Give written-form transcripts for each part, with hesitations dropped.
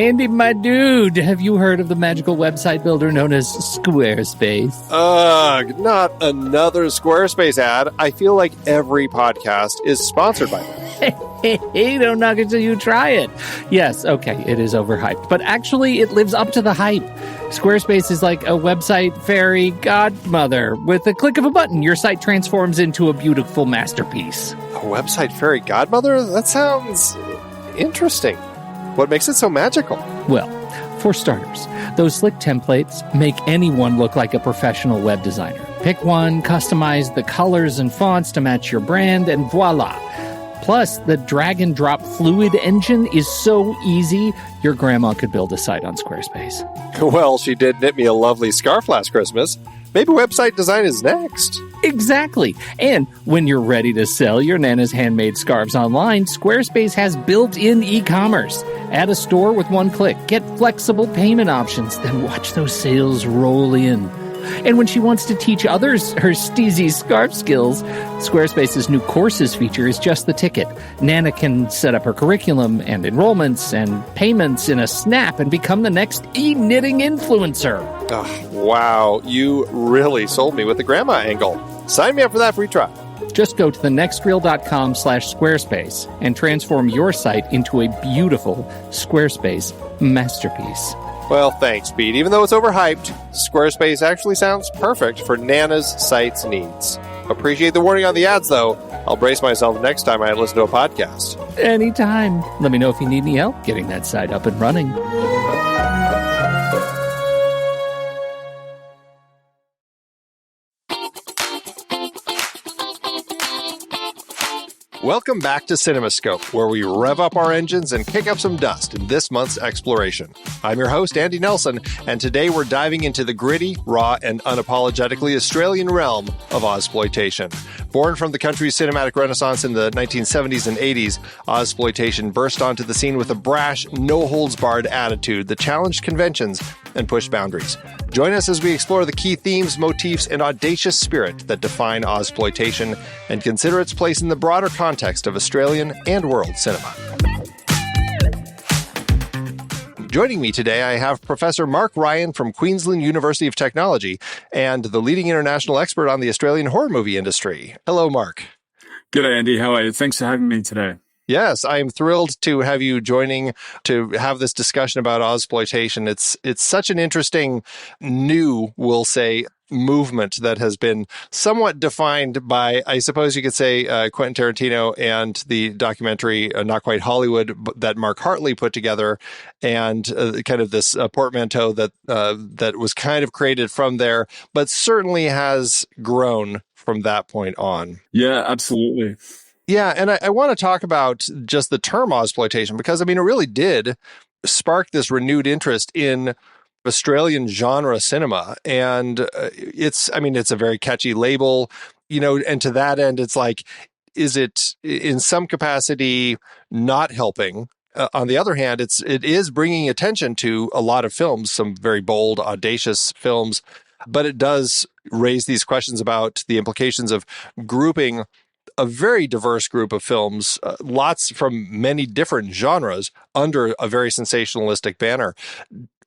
Andy, my dude, have you heard of the magical website builder known as Squarespace? Ugh, not another Squarespace ad. I feel like every podcast is sponsored by them. Hey, don't knock it till you try it. Yes, okay, it is overhyped, but actually it lives up to the hype. Squarespace is like a website fairy godmother. With a click of a button, your site transforms into a beautiful masterpiece. A website fairy godmother? That sounds interesting. What makes it so magical? Well, for starters, those slick templates make anyone look like a professional web designer. Pick one, customize the colors and fonts to match your brand, and voila. Plus, the drag-and-drop Fluid engine is so easy, your grandma could build a site on Squarespace. Well, she did knit me a lovely scarf last Christmas. Maybe website design is next. Exactly. And when you're ready to sell your Nana's handmade scarves online, Squarespace has built-in e-commerce. Add a store with one click. Get flexible payment options. Then watch those sales roll in. And when she wants to teach others her steezy scarf skills, Squarespace's new courses feature is just the ticket. Nana can set up her curriculum and enrollments and payments in a snap and become the next e-knitting influencer. Oh, wow, you really sold me with the grandma angle. Sign me up for that free trial. Just go to thenextreel.com/Squarespace and transform your site into a beautiful Squarespace masterpiece. Well, thanks, Pete. Even though it's overhyped, Squarespace actually sounds perfect for Nana's site's needs. Appreciate the warning on the ads, though. I'll brace myself next time I listen to a podcast. Anytime. Let me know if you need any help getting that site up and running. Welcome back to CinemaScope, where we rev up our engines and kick up some dust in this month's exploration. I'm your host, Andy Nelson, and today we're diving into the gritty, raw, and unapologetically Australian realm of Ozploitation. Born from the country's cinematic renaissance in the 1970s and 80s, Ozploitation burst onto the scene with a brash, no-holds-barred attitude that challenged conventions and pushed boundaries. Join us as we explore the key themes, motifs, and audacious spirit that define Ozploitation and consider its place in the broader context of Australian and world cinema. Joining me today, I have Professor Mark Ryan from Queensland University of Technology and the leading international expert on the Australian horror movie industry. Hello, Mark. G'day, Andy. How are you? Thanks for having me today. Yes, I am thrilled to have you joining to have this discussion about Ozploitation. It's such an interesting new, we'll say, movement that has been somewhat defined by, I suppose you could say, Quentin Tarantino and the documentary Not Quite Hollywood that Mark Hartley put together, and kind of this portmanteau that was kind of created from there, but certainly has grown from that point on. Yeah, absolutely. Yeah, and I want to talk about just the term Ozploitation because, I mean, it really did spark this renewed interest in Australian genre cinema. And it's a very catchy label, and to that end, it's like, is it in some capacity not helping? On the other hand, it is bringing attention to a lot of films, some very bold, audacious films, but it does raise these questions about the implications of grouping a very diverse group of films, lots from many different genres, under a very sensationalistic banner.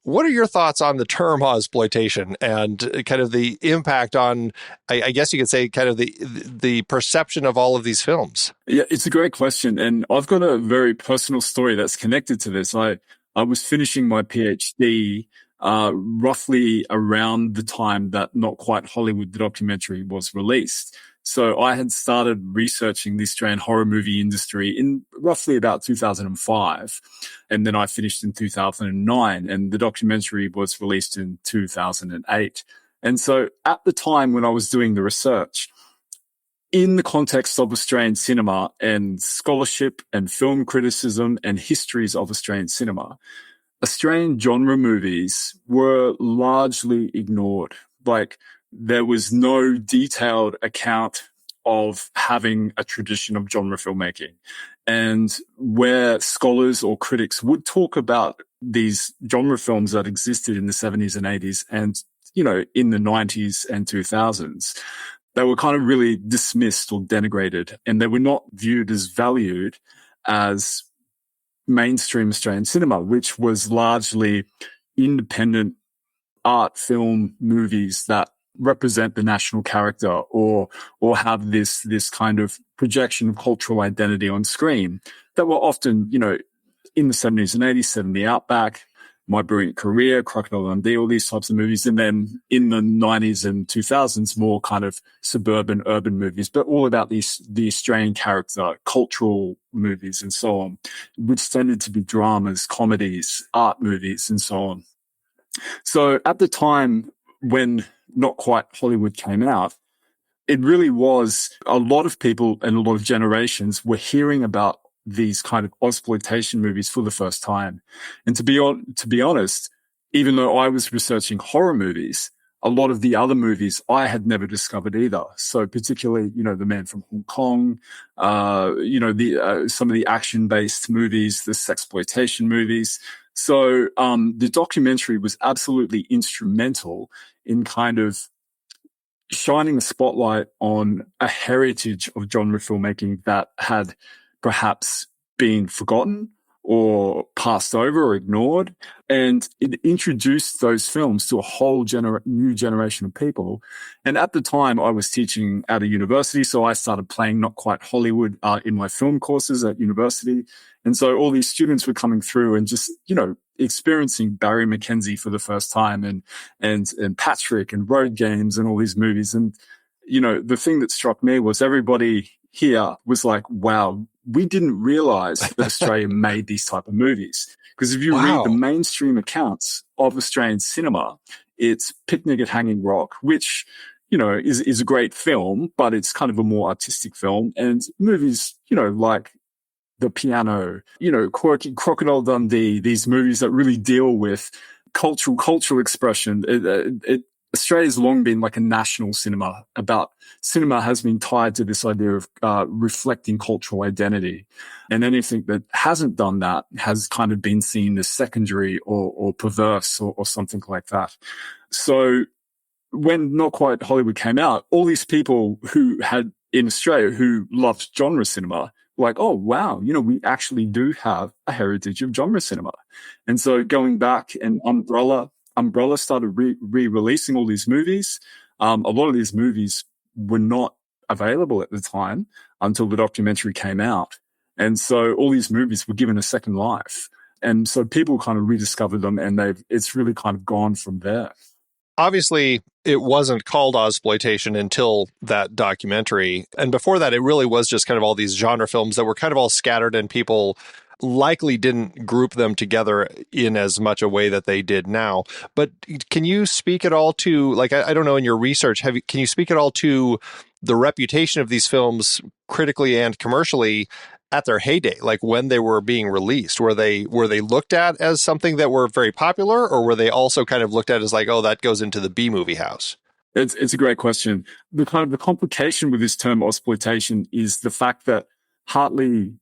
What are your thoughts on the term Ozploitation and kind of the impact on, I guess you could say, kind of the perception of all of these films? Yeah, it's a great question. And I've got a very personal story that's connected to this. I was finishing my PhD roughly around the time that Not Quite Hollywood, the documentary, was released. So I had started researching the Australian horror movie industry in roughly about 2005. And then I finished in 2009, and the documentary was released in 2008. And so at the time when I was doing the research, in the context of Australian cinema and scholarship and film criticism and histories of Australian cinema, Australian genre movies were largely ignored. Like, there was no detailed account of having a tradition of genre filmmaking. And where scholars or critics would talk about these genre films that existed in the 70s and 80s and, in the 90s and 2000s, they were kind of really dismissed or denigrated, and they were not viewed as valued as mainstream Australian cinema, which was largely independent art film movies that represent the national character or have this kind of projection of cultural identity on screen that were often, in the 70s and 80s, set in the outback, My Brilliant Career, Crocodile Dundee, all these types of movies. And then in the 90s and 2000s, more kind of suburban, urban movies, but all about the Australian character, cultural movies and so on, which tended to be dramas, comedies, art movies, and so on. So at the time when Not Quite Hollywood came out, it really was a lot of people and a lot of generations were hearing about these kind of Ozploitation movies for the first time. And to be honest, even though I was researching horror movies, a lot of the other movies I had never discovered either. So particularly, The Man from Hong Kong, some of the action-based movies, the sexploitation movies. So the documentary was absolutely instrumental in kind of shining a spotlight on a heritage of genre filmmaking that had perhaps been forgotten or passed over or ignored. And it introduced those films to a whole new generation of people. And at the time, I was teaching at a university, so I started playing Not Quite Hollywood in my film courses at university. And so all these students were coming through and just, experiencing Barry McKenzie for the first time and Patrick and Road Games and all these movies. And, the thing that struck me was everybody here was like, wow, we didn't realize that Australia made these type of movies. Because if you read the mainstream accounts of Australian cinema, it's Picnic at Hanging Rock, which, is a great film, but it's kind of a more artistic film. And movies, like The Piano, quirky Crocodile Dundee, these movies that really deal with cultural expression. Australia's long been like a national cinema. Cinema has been tied to this idea of reflecting cultural identity. And anything that hasn't done that has kind of been seen as secondary or perverse or something like that. So when Not Quite Hollywood came out, all these people who had in Australia who loved genre cinema were like, oh, wow, we actually do have a heritage of genre cinema. And so going back, and Umbrella started re-releasing all these movies. A lot of these movies were not available at the time until the documentary came out. And so all these movies were given a second life. And so people kind of rediscovered them, and it's really kind of gone from there. Obviously, it wasn't called Ozploitation until that documentary. And before that, it really was just kind of all these genre films that were kind of all scattered, and people likely didn't group them together in as much a way that they did now. But can you speak at all to, like, I don't know, in your research, can you speak at all to the reputation of these films critically and commercially at their heyday, like when they were being released? Were they looked at as something that were very popular, or were they also kind of looked at as like, oh, that goes into the B movie house? It's a great question. The complication with this term Ozploitation is the fact that Hartley,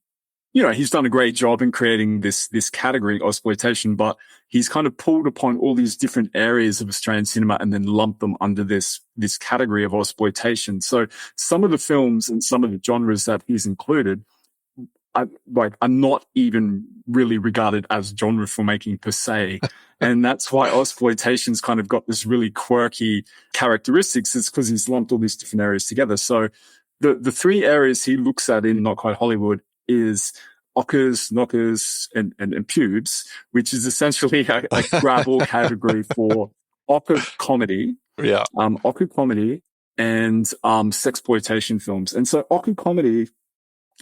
he's done a great job in creating this category, Ozploitation, but he's kind of pulled upon all these different areas of Australian cinema and then lumped them under this category of Ozploitation. So some of the films and some of the genres that he's included are not even really regarded as genre filmmaking per se. And that's why Ozploitation's kind of got this really quirky characteristics. It's because he's lumped all these different areas together. So the three areas he looks at in Not Quite Hollywood is ockers, knockers, and pubes, which is essentially a grab-all category for ocker comedy, ocker comedy and sexploitation films. And so ocker comedy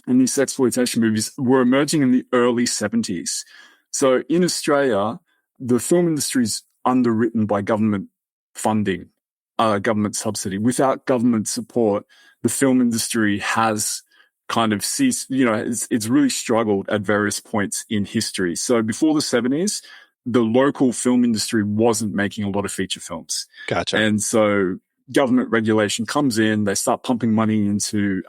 and these sexploitation movies were emerging in the early 70s. So in Australia, the film industry is underwritten by government funding, government subsidy. Without government support, the film industry has kind of ceased, it's really struggled at various points in history. So before the 70s, the local film industry wasn't making a lot of feature films. Gotcha. And so government regulation comes in, they start pumping money into,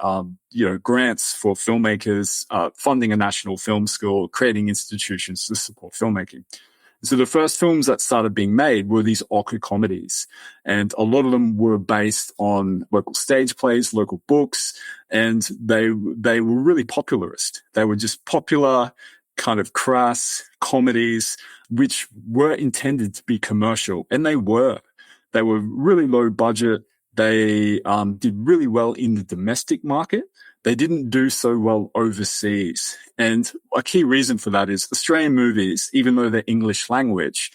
grants for filmmakers, funding a national film school, creating institutions to support filmmaking. So the first films that started being made were these ocker comedies, and a lot of them were based on local stage plays, local books, and they were really popularist. They were just popular. kind of crass comedies, which were intended to be commercial. And they were. They were really low budget. They did really well in the domestic market. They didn't do so well overseas. And a key reason for that is Australian movies, even though they're English language,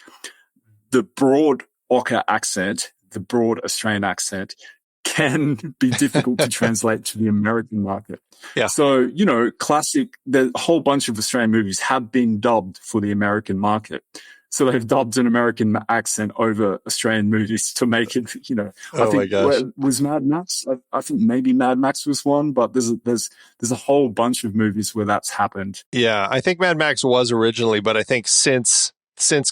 the broad Ocker accent, the broad Australian accent, can be difficult to translate to the American market. Yeah. So, classic, the whole bunch of Australian movies have been dubbed for the American market. So they've dubbed an American accent over Australian movies to make it, I think, my gosh. Was Mad Max? I think maybe Mad Max was one, but there's a whole bunch of movies where that's happened. Yeah, I think Mad Max was originally, but I think since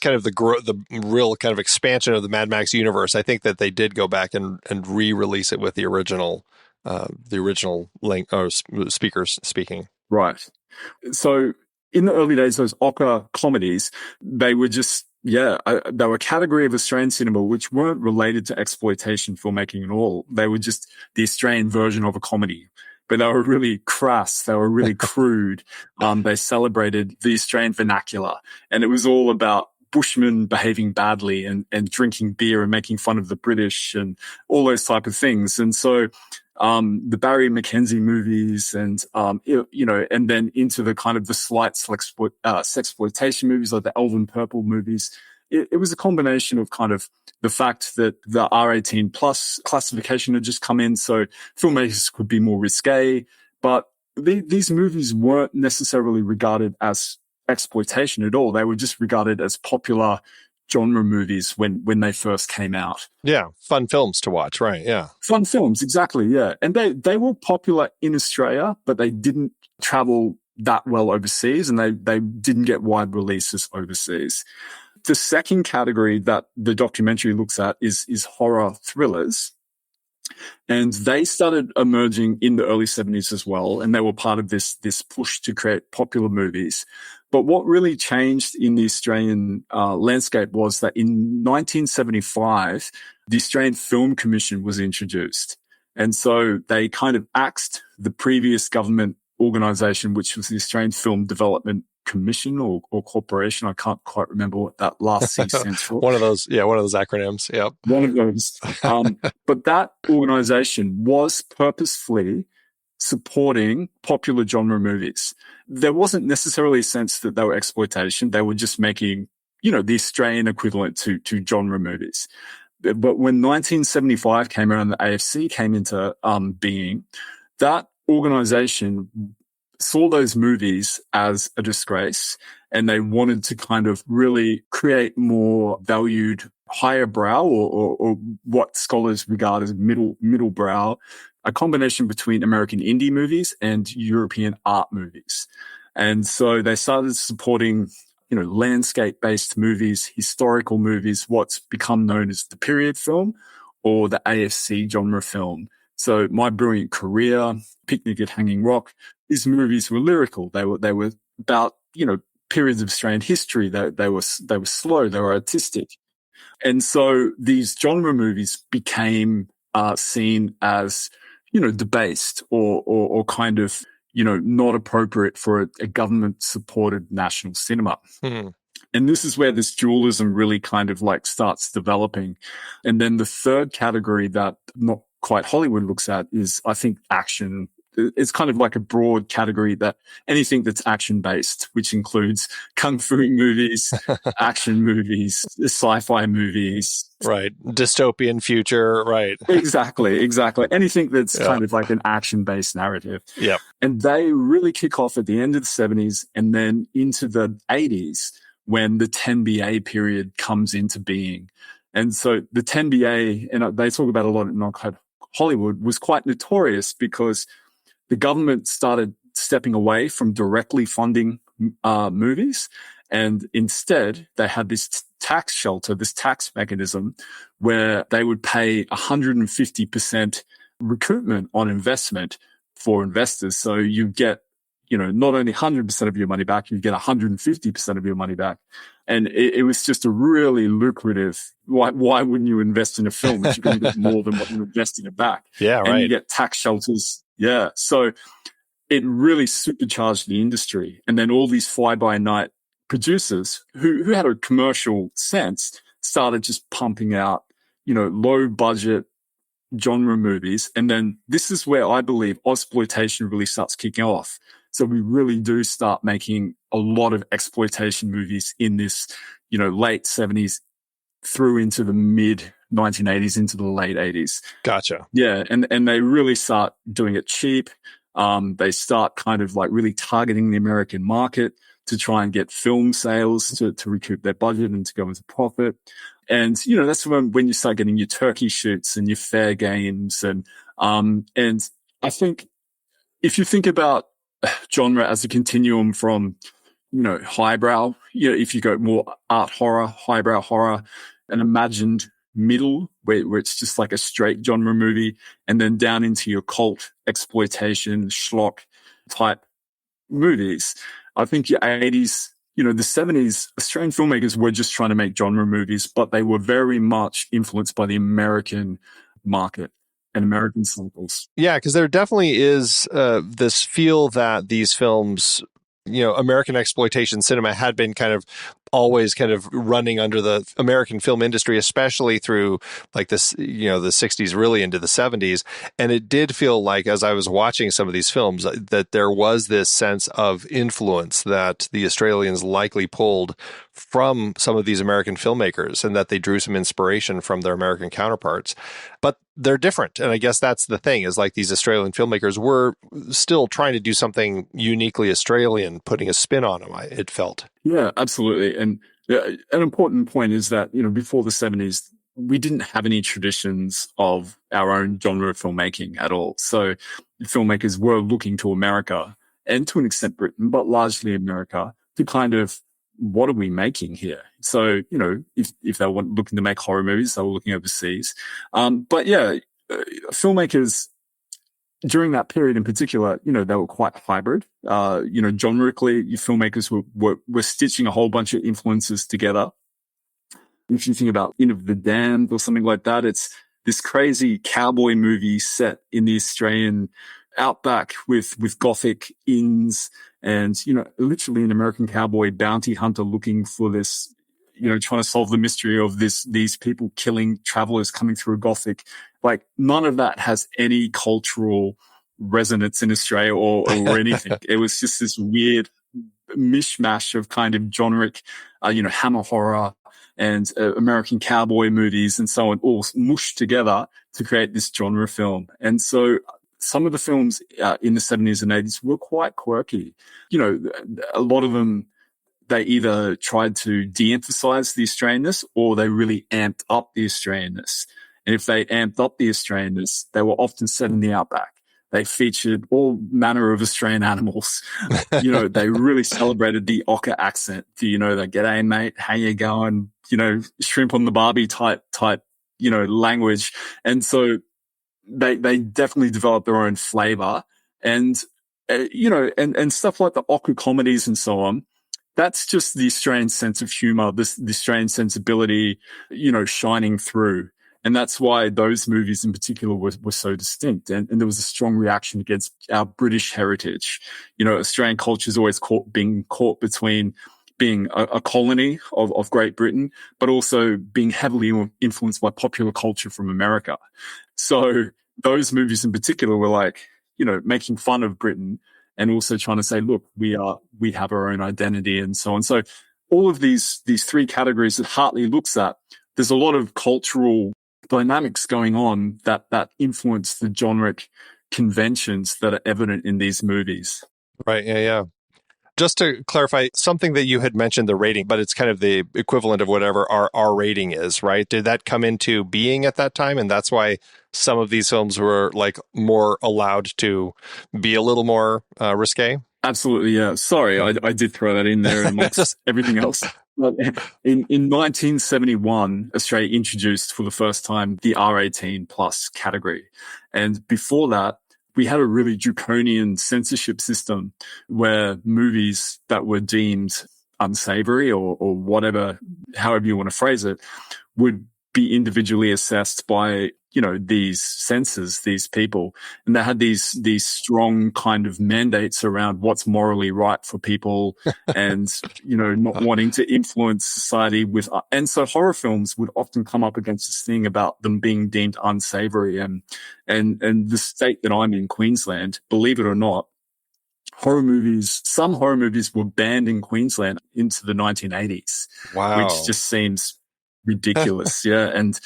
kind of the real kind of expansion of the Mad Max universe, I think that they did go back and re-release it with the original speakers speaking. Right. So in the early days, those Ocker comedies, they were just, they were a category of Australian cinema which weren't related to exploitation filmmaking at all. They were just the Australian version of a comedy. But they were really crass. They were really crude. They celebrated the Australian vernacular. And it was all about Bushmen behaving badly and drinking beer and making fun of the British and all those type of things. And so the Barry McKenzie movies and, and then into the kind of the slight sexploitation movies like the Elven Purple movies. It was a combination of kind of the fact that the R18 plus classification had just come in, so filmmakers could be more risque, but these movies weren't necessarily regarded as exploitation at all. They were just regarded as popular genre movies when they first came out. Yeah, fun films to watch, right? Yeah. Fun films, exactly, yeah. And they were popular in Australia, but they didn't travel that well overseas, and they didn't get wide releases overseas. The second category that the documentary looks at is horror thrillers. And they started emerging in the early 70s as well. And they were part of this push to create popular movies. But what really changed in the Australian landscape was that in 1975, the Australian Film Commission was introduced. And so they kind of axed the previous government organisation, which was the Australian Film Development Commission or corporation. I can't quite remember what that last C stands for. One of those acronyms. Yep. One of those. But that organization was purposefully supporting popular genre movies. There wasn't necessarily a sense that they were exploitation. They were just making, the Australian equivalent to genre movies. But when 1975 came around, the AFC came into being, that organization saw those movies as a disgrace, and they wanted to kind of really create more valued higher brow or what scholars regard as middle brow, a combination between American indie movies and European art movies. And so they started supporting, landscape-based movies, historical movies, what's become known as the period film or the AFC genre film. So My Brilliant Career, Picnic at Hanging Rock, these movies were lyrical. They were about, periods of Australian history. They were slow. They were artistic. And so these genre movies became seen as, debased or kind of, not appropriate for a government-supported national cinema. Hmm. And this is where this dualism really kind of like starts developing. And then the third category that not quite Hollywood looks at is, I think, action. It's kind of like a broad category that anything that's action-based, which includes kung fu movies, action movies, sci-fi movies. Right. Dystopian future. Right. Exactly. Anything that's kind of like an action-based narrative. Yeah. And they really kick off at the end of the 70s and then into the 80s when the 10BA period comes into being. And so the 10BA, and they talk about a lot in Hollywood, was quite notorious because the government started stepping away from directly funding movies, and instead they had this tax shelter, this tax mechanism where they would pay 150% recoupment on investment for investors. So you get, not only 100% of your money back, you get 150% of your money back. And it was just a really lucrative. Why wouldn't you invest in a film if you're going to get more than what you invest in it back? Yeah, right. And you get tax shelters. Yeah. So it really supercharged the industry. And then all these fly-by-night producers who had a commercial sense started just pumping out, low-budget genre movies. And then this is where I believe Ozploitation really starts kicking off. So we really do start making a lot of exploitation movies in this, late 70s through into the mid 1980s, into the late 80s. Gotcha. Yeah. And they really start doing it cheap. They start kind of like really targeting the American market to try and get film sales to recoup their budget and to go into profit. And, that's when you start getting your turkey shoots and your fair games. And I think if you think about genre as a continuum from, highbrow, if you go more art horror, highbrow horror, an imagined middle where it's just like a straight genre movie, and then down into your cult exploitation schlock type movies. I think your 80s, the 70s, Australian filmmakers were just trying to make genre movies, but they were very much influenced by the American market and American cycles. Yeah, because there definitely is this feel that these films, American exploitation cinema had been kind of always kind of running under the American film industry, especially through like this, the 60s, really into the 70s. And it did feel like, as I was watching some of these films, that there was this sense of influence that the Australians likely pulled from some of these American filmmakers, and that they drew some inspiration from their American counterparts. But they're different. And I guess that's the thing, is like these Australian filmmakers were still trying to do something uniquely Australian, putting a spin on them, it felt. Yeah, absolutely. And an important point is that, before the 70s, we didn't have any traditions of our own genre of filmmaking at all. So filmmakers were looking to America, and to an extent Britain, but largely America, to kind of, what are we making here? So, if they were looking to make horror movies, they were looking overseas. But yeah, filmmakers during that period in particular, they were quite hybrid. Generically, filmmakers were stitching a whole bunch of influences together. If you think about Inn of the Damned or something like that, it's this crazy cowboy movie set in the Australian outback with Gothic inns and, literally an American cowboy bounty hunter looking for this, trying to solve the mystery of these people killing travelers coming through Gothic. Like, none of that has any cultural resonance in Australia or anything. It was just this weird mishmash of kind of generic, hammer horror and American cowboy movies and so on, all mushed together to create this genre film. And so some of the films in the 70s and 80s were quite quirky. A lot of them, they either tried to de-emphasize the Australianness or they really amped up the Australianness. And if they amped up the Australianness, they were often set in the outback. They featured all manner of Australian animals. They really celebrated the Ocker accent. The g'day mate, how you going? Shrimp on the barbie type, language. And so they definitely developed their own flavor. And, and stuff like the Ocker comedies and so on. That's just the Australian sense of humor, the Australian sensibility, shining through. And that's why those movies in particular were so distinct. And there was a strong reaction against our British heritage. Australian culture is always being caught between being a colony of Great Britain, but also being heavily influenced by popular culture from America. So those movies in particular were like, making fun of Britain and also trying to say, look, we have our own identity and so on. So all of these three categories that Hartley looks at, there's a lot of cultural dynamics going on that influence the generic conventions that are evident in these movies. Right. Yeah. Just to clarify, something that you had mentioned, the rating, but it's kind of the equivalent of whatever our rating is, right? Did that come into being at that time? And that's why some of these films were like more allowed to be a little more risque? Absolutely. Yeah. Sorry, I did throw that in there amongst everything else. In 1971, Australia introduced for the first time the R18 plus category. And before that, we had a really draconian censorship system where movies that were deemed unsavory or whatever, however you want to phrase it, would be individually assessed by these censors, these people, and they had these strong kind of mandates around what's morally right for people and, not wanting to influence society with, and so horror films would often come up against this thing about them being deemed unsavory. And the state that I'm in, Queensland, believe it or not, some horror movies were banned in Queensland into the 1980s, Wow. which just seems ridiculous. Yeah. And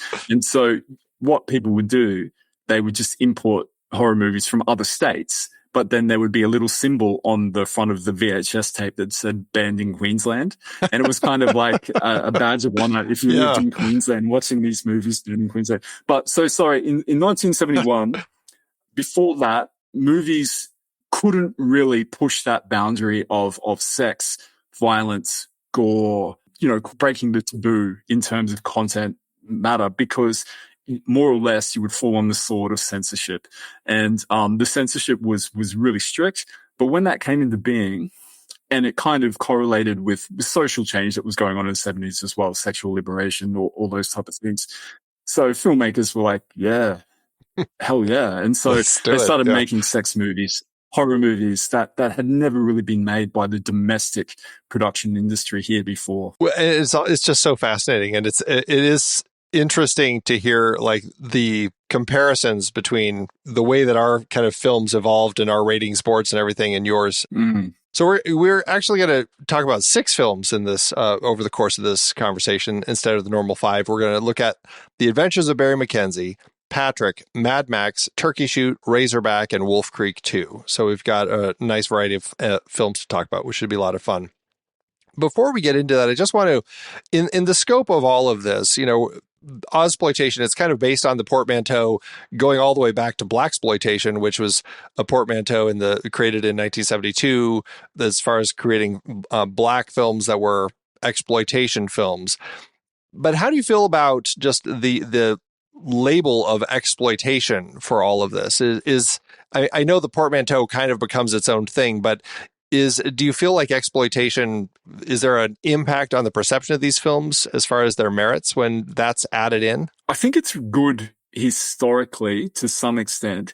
so what people would do, they would just import horror movies from other states, but then there would be a little symbol on the front of the VHS tape that said banned in Queensland. And it was kind of like a badge of honor if you lived in Queensland watching these movies banned in Queensland. But so sorry, in 1971, before that, movies couldn't really push that boundary of sex, violence, gore, breaking the taboo in terms of content matter, because more or less you would fall on the sword of censorship. And the censorship was really strict. But when that came into being, and it kind of correlated with the social change that was going on in the 70s as well, sexual liberation, or all those type of things. So filmmakers were like, yeah, hell yeah. And so they started making sex movies, horror movies that had never really been made by the domestic production industry here before. Well, it's just so fascinating, and it is interesting to hear like the comparisons between the way that our kind of films evolved and our rating boards and everything and yours. So we're actually going to talk about 6 films in this over the course of this conversation instead of the normal 5. We're going to look at The Adventures of Barry Mackenzie, Patrick, Mad Max, Turkey Shoot, Razorback, and Wolf Creek 2. So we've got a nice variety of films to talk about, which should be a lot of fun. Before we get into that, I just want to, in the scope of all of this, Ozploitation, it's kind of based on the portmanteau going all the way back to blaxploitation, which was a portmanteau created in 1972 as far as creating black films that were exploitation films. But how do you feel about just the label of exploitation for all of this? I know the portmanteau kind of becomes its own thing, but do you feel like exploitation, is there an impact on the perception of these films as far as their merits when that's added in? I think it's good historically to some extent,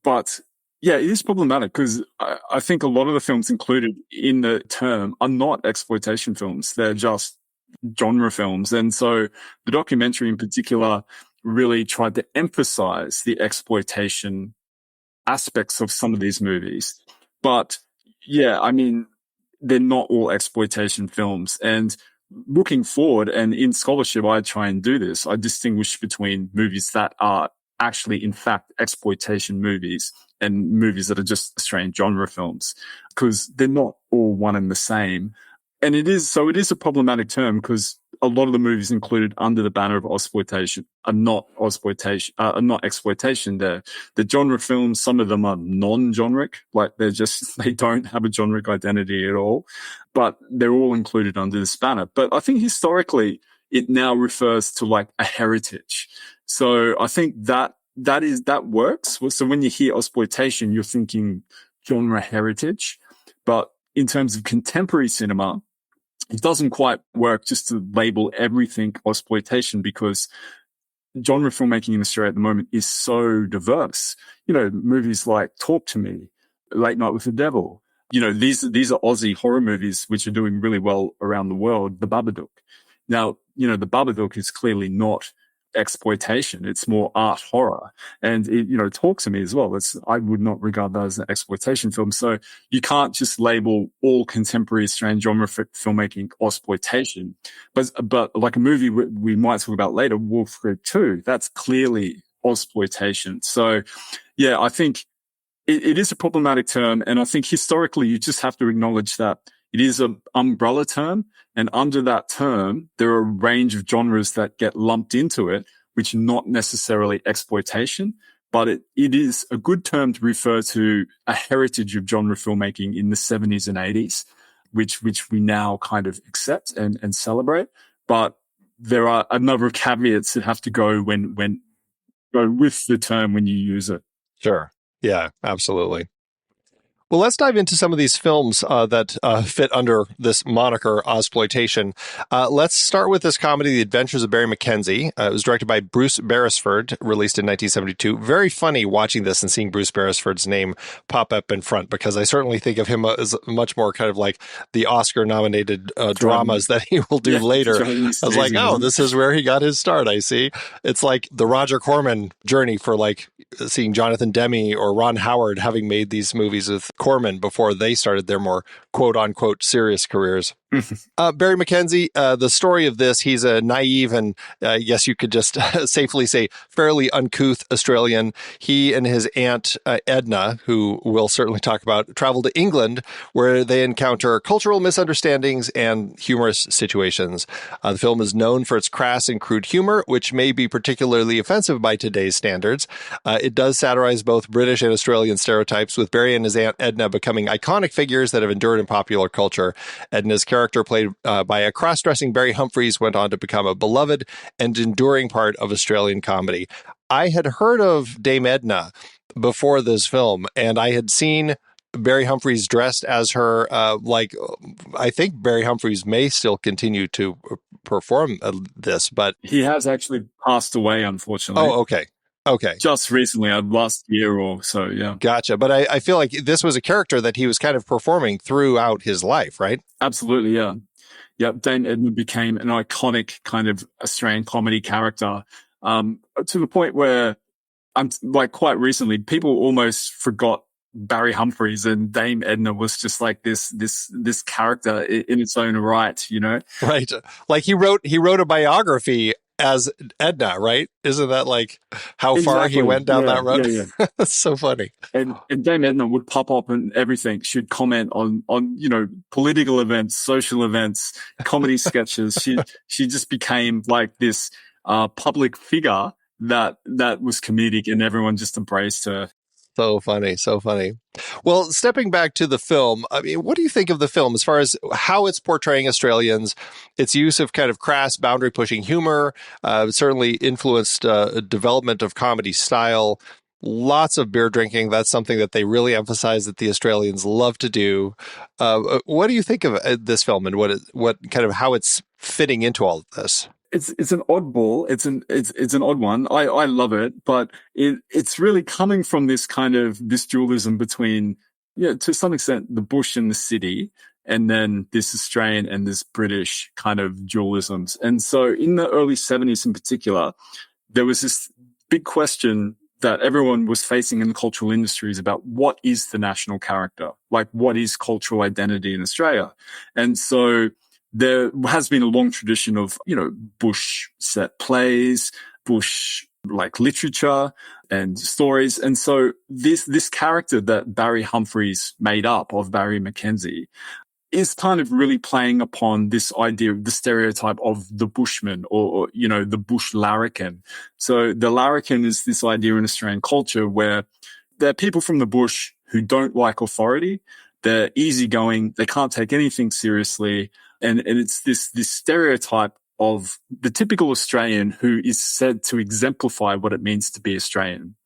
but yeah, it is problematic because I think a lot of the films included in the term are not exploitation films. They're just genre films. And so the documentary in particular really tried to emphasize the exploitation aspects of some of these movies. But yeah, I mean, they're not all exploitation films. And looking forward, and in scholarship, I try and do this. I distinguish between movies that are actually, in fact, exploitation movies and movies that are just strange genre films, because they're not all one and the same. And it is a problematic term because a lot of the movies included under the banner of Ozploitation are not exploitation. They're genre films. Some of them are non-genric, like they don't have a genric identity at all, but they're all included under this banner. But I think historically it now refers to like a heritage. So I think that works. So when you hear Ozploitation, you're thinking genre heritage, but in terms of contemporary cinema, it doesn't quite work just to label everything Ozploitation because genre filmmaking in Australia at the moment is so diverse. Movies like Talk to Me, Late Night with the Devil. These are Aussie horror movies which are doing really well around the world. The Babadook. Now, the Babadook is clearly not exploitation. It's more art horror. And Talk to Me as well. I would not regard that as an exploitation film. So you can't just label all contemporary Australian genre filmmaking Ozploitation. But like a movie we might talk about later, Wolf Creek 2, that's clearly Ozploitation. So yeah, I think it is a problematic term. And I think historically you just have to acknowledge that it is an umbrella term, and under that term, there are a range of genres that get lumped into it, which are not necessarily exploitation, but it is a good term to refer to a heritage of genre filmmaking in the 70s and 80s, which we now kind of accept and celebrate. But there are a number of caveats that have to go go with the term when you use it. Sure. Yeah, absolutely. Well, let's dive into some of these films that fit under this moniker, Ozploitation. Let's start with this comedy, The Adventures of Barry Mackenzie. It was directed by Bruce Beresford, released in 1972. Very funny watching this and seeing Bruce Beresford's name pop up in front, because I certainly think of him as much more kind of like the Oscar-nominated dramas that he will do later. I was like, oh, this is where he got his start, I see. It's like the Roger Corman journey for like seeing Jonathan Demme or Ron Howard having made these movies with Corman before they started their more quote-unquote serious careers. Barry Mackenzie, the story of this, he's a naive and yes, you could just safely say fairly uncouth Australian. He and his aunt Edna, who we'll certainly talk about, travel to England where they encounter cultural misunderstandings and humorous situations. The film is known for its crass and crude humor, which may be particularly offensive by today's standards. It does satirize both British and Australian stereotypes, with Barry and his aunt Edna becoming iconic figures that have endured in popular culture. Edna's character, played by a cross-dressing Barry Humphries, went on to become a beloved and enduring part of Australian comedy. I had heard of Dame Edna before this film, and I had seen Barry Humphries dressed as her. I think Barry Humphries may still continue to perform this, but he has actually passed away, unfortunately. Oh, okay. Okay. Just recently, last year or so, yeah. Gotcha. But I feel like this was a character that he was kind of performing throughout his life, right? Absolutely, yeah. Yep, Dame Edna became an iconic kind of Australian comedy character, to the point where, quite recently, people almost forgot Barry Humphries, and Dame Edna was just like this character in its own right, you know? Right. Like he wrote a biography as Edna, right? Isn't that like how far he went down that road? Yeah. That's so funny. And Dame Edna would pop up and everything. She'd comment on political events, social events, comedy sketches. She just became like this public figure that was comedic, and everyone just embraced her. So funny, so funny. Well, stepping back to the film, I mean, what do you think of the film as far as how it's portraying Australians? Its use of kind of crass, boundary-pushing humor certainly influenced development of comedy style. Lots of beer drinking. That's something that they really emphasize that the Australians love to do. What do you think of this film, and what kind of how it's fitting into all of this? It's an oddball. It's an odd one. I love it, but it's really coming from this kind of this dualism between, to some extent, the bush and the city, and then this Australian and this British kind of dualisms. And so in the early 70s in particular, there was this big question that everyone was facing in the cultural industries about what is the national character? Like, what is cultural identity in Australia? And so there has been a long tradition of, bush set plays, bush like literature and stories. And so this character that Barry Humphries made up of Barry Mackenzie is kind of really playing upon this idea of the stereotype of the bushman or the bush larrikin. So the larrikin is this idea in Australian culture where there are people from the bush who don't like authority. They're easygoing. They can't take anything seriously. And it's this stereotype of the typical Australian who is said to exemplify what it means to be Australian.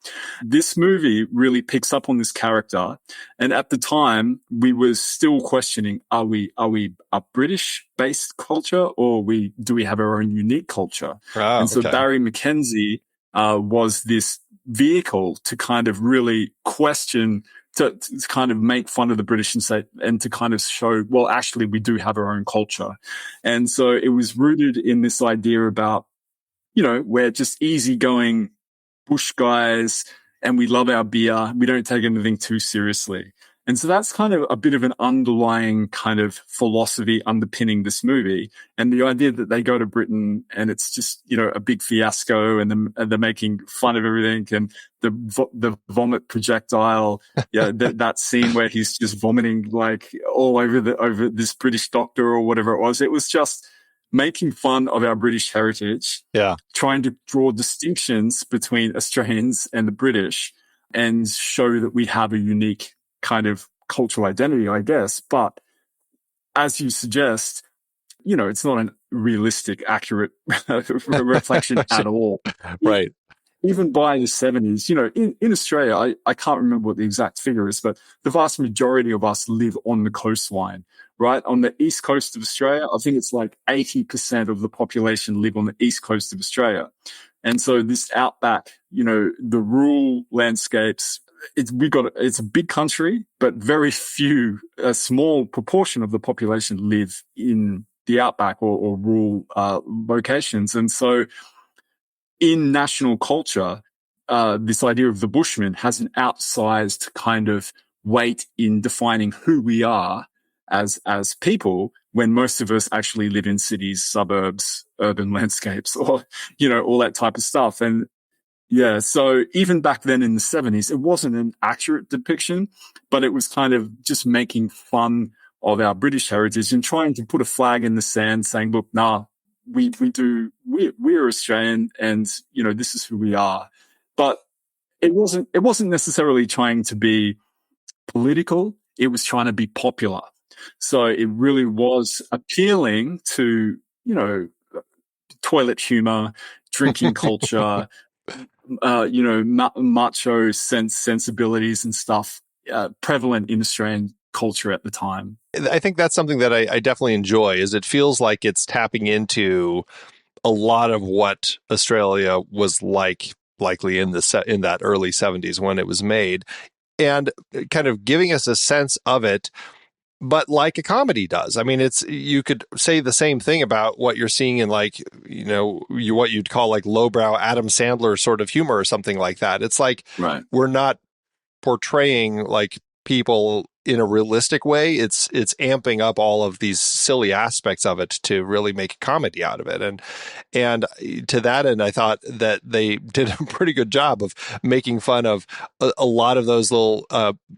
This movie really picks up on this character. And at the time, we were still questioning, are we a British-based culture, or do we have our own unique culture? Oh, and so okay. Barry Mackenzie was this vehicle to kind of really question, to kind of make fun of the British and to kind of show, well, actually, we do have our own culture. And so it was rooted in this idea about, we're just easygoing bush guys and we love our beer. We don't take anything too seriously. And so that's kind of a bit of an underlying kind of philosophy underpinning this movie. And the idea that they go to Britain and it's just, a big fiasco, and they're making fun of everything, and the vomit projectile, that scene where he's just vomiting like all over this British doctor or whatever it was just making fun of our British heritage. Yeah. Trying to draw distinctions between Australians and the British and show that we have a unique kind of cultural identity, I guess. But as you suggest, it's not a realistic, accurate reflection at all. Right. even by the 70s, in Australia, I can't remember what the exact figure is, but the vast majority of us live on the coastline, right? On the east coast of Australia, I think it's like 80% of the population live on the east coast of Australia. And so this outback, the rural landscapes, it's a big country, but very few, a small proportion of the population live in the outback or rural locations. And so in national culture, this idea of the bushman has an outsized kind of weight in defining who we are as people, when most of us actually live in cities, suburbs, urban landscapes, or, all that type of stuff. And yeah, so even back then in the 70s, it wasn't an accurate depiction, but it was kind of just making fun of our British heritage and trying to put a flag in the sand saying, look, nah, we're Australian, and, this is who we are. But it wasn't necessarily trying to be political. It was trying to be popular. So it really was appealing to, toilet humor, drinking culture, macho sensibilities and stuff prevalent in Australian culture at the time. I think that's something that I definitely enjoy, is it feels like it's tapping into a lot of what Australia was likely in that early 70s when it was made, and kind of giving us a sense of it, but like a comedy does. I mean, you could say the same thing about what you're seeing in what you'd call like lowbrow Adam Sandler sort of humor or something like that. It's like, right, we're not portraying like people in a realistic way. It's amping up all of these silly aspects of it to really make a comedy out of it. And to that end, I thought that they did a pretty good job of making fun of a lot of those little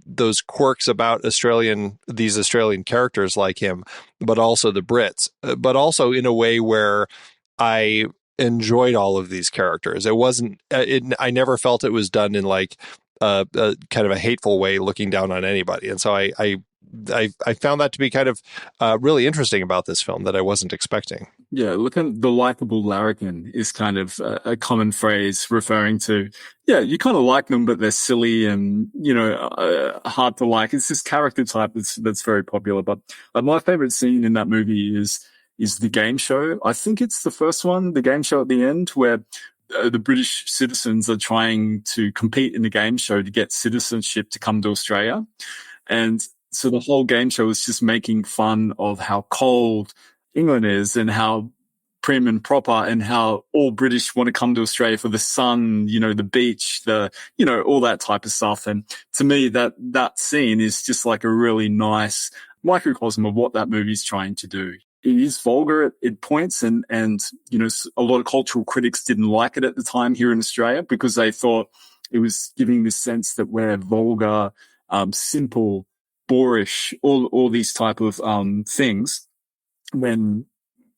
those quirks about these Australian characters like him, but also the Brits, but also in a way where I enjoyed all of these characters. It wasn't, I never felt it was done in like kind of a hateful way, looking down on anybody. And so I found that to be kind of really interesting about this film that I wasn't expecting. Yeah, look at the likable larrikin is kind of a common phrase referring to, you kind of like them, but they're silly and, hard to like. It's this character type that's very popular. But my favorite scene in that movie is the game show. I think it's the first one, the game show at the end, where the British citizens are trying to compete in the game show to get citizenship to come to Australia. And so the whole game show is just making fun of how cold England is and how prim and proper and how all British want to come to Australia for the sun, the beach, all that type of stuff. And to me, that scene is just like a really nice microcosm of what that movie's trying to do. It is vulgar at points, and a lot of cultural critics didn't like it at the time here in Australia because they thought it was giving this sense that we're vulgar, simple, boorish, all these type of things, when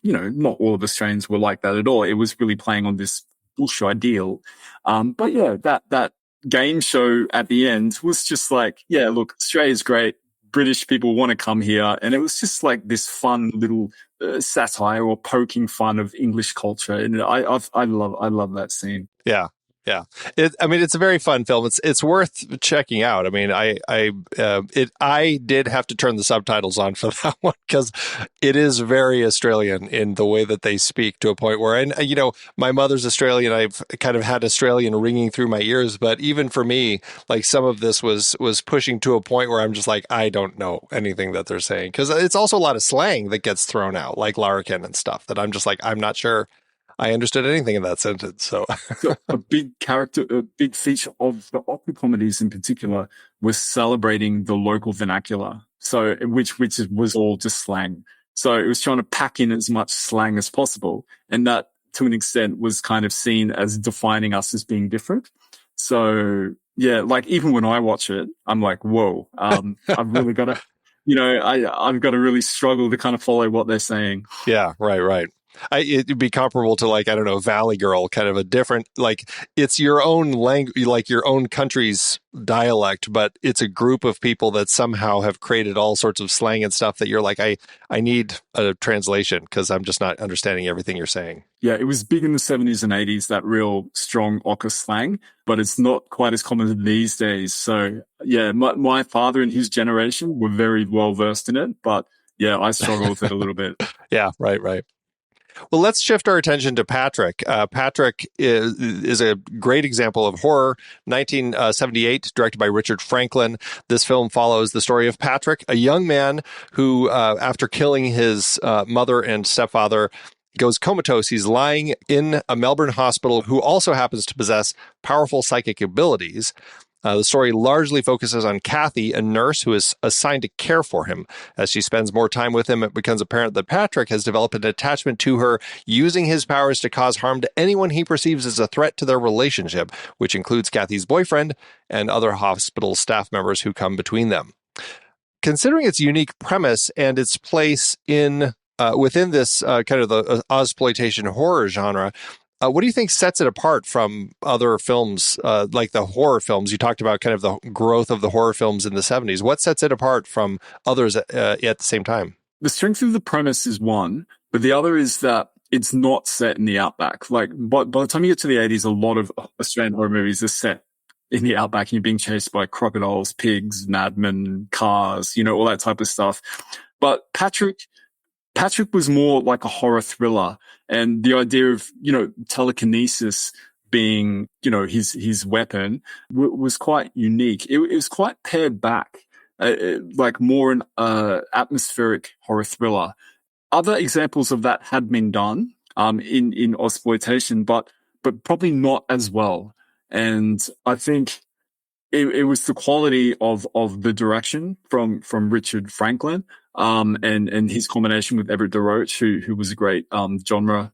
not all of Australians were like that at all. It was really playing on this bush ideal. But yeah, that game show at the end was just like, yeah, look, Australia's great. British people want to come here. And it was just like this fun little satire or poking fun of English culture. And I love that scene. Yeah. Yeah. It's a very fun film. It's worth checking out. I mean, I did have to turn the subtitles on for that one because it is very Australian in the way that they speak, to a point where, and my mother's Australian. I've kind of had Australian ringing through my ears, but even for me, like, some of this was pushing to a point where I'm just like, I don't know anything that they're saying, because it's also a lot of slang that gets thrown out, like larrikin and stuff, that I'm just like, I'm not sure I understood anything in that sentence. So a big feature of the opera comedies in particular was celebrating the local vernacular. So, which was all just slang. So it was trying to pack in as much slang as possible. And that, to an extent, was kind of seen as defining us as being different. So yeah, like, even when I watch it, I'm like, whoa, I've really got to, I've got to really struggle to kind of follow what they're saying. Yeah, right. It'd be comparable to, like, I don't know, Valley Girl, kind of a different, like, it's your own language, like your own country's dialect, but it's a group of people that somehow have created all sorts of slang and stuff that you're like, I need a translation because I'm just not understanding everything you're saying. Yeah, it was big in the 70s and 80s, that real strong Ocker slang, but it's not quite as common these days. So yeah, my father and his generation were very well versed in it, but yeah, I struggle with it a little bit. Yeah, right. Well, let's shift our attention to Patrick. Patrick is a great example of horror. 1978, directed by Richard Franklin. This film follows the story of Patrick, a young man who, after killing his mother and stepfather, goes comatose. He's lying in a Melbourne hospital, who also happens to possess powerful psychic abilities. The story largely focuses on Kathy, a nurse who is assigned to care for him. As she spends more time with him, it becomes apparent that Patrick has developed an attachment to her, using his powers to cause harm to anyone he perceives as a threat to their relationship, which includes Kathy's boyfriend and other hospital staff members who come between them. Considering its unique premise and its place in within this kind of the Ozploitation horror genre, what do you think sets it apart from other films, like the horror films? You talked about kind of the growth of the horror films in the 70s. What sets it apart from others at the same time? The strength of the premise is one, but the other is that it's not set in the outback. Like, by the time you get to the 80s, a lot of Australian horror movies are set in the outback and you're being chased by crocodiles, pigs, madmen, cars, all that type of stuff. But Patrick was more like a horror thriller, and the idea of, telekinesis being, his weapon was quite unique. It was quite pared back, like more an atmospheric horror thriller. Other examples of that had been done in Ozploitation, but probably not as well. And I think it was the quality of the direction from Richard Franklin, and his combination with Everett de Roach, who was a great genre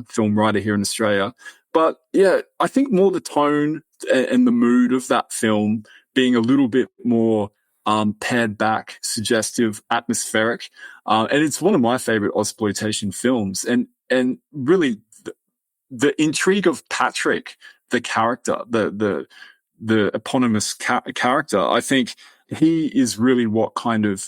film writer here in Australia. But yeah, I think more the tone and the mood of that film being a little bit more pared back, suggestive, atmospheric, and it's one of my favorite Ozploitation films. And really, the intrigue of Patrick, the character, the eponymous character, I think he is really what kind of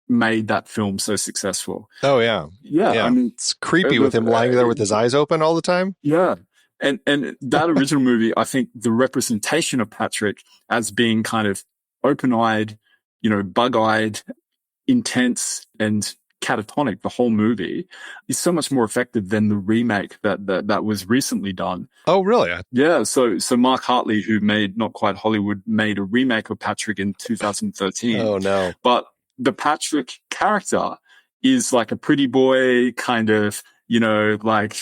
made that film so successful. Oh, yeah. Yeah. I mean, it's creepy with him lying there with his eyes open all the time. Yeah. And that original movie, I think the representation of Patrick as being kind of open-eyed, bug-eyed, intense, and catatonic, the whole movie, is so much more effective than the remake that was recently done. Oh, really? Yeah. So Mark Hartley, who made Not Quite Hollywood, made a remake of Patrick in 2013. Oh, no. But the Patrick character is like a pretty boy kind of, like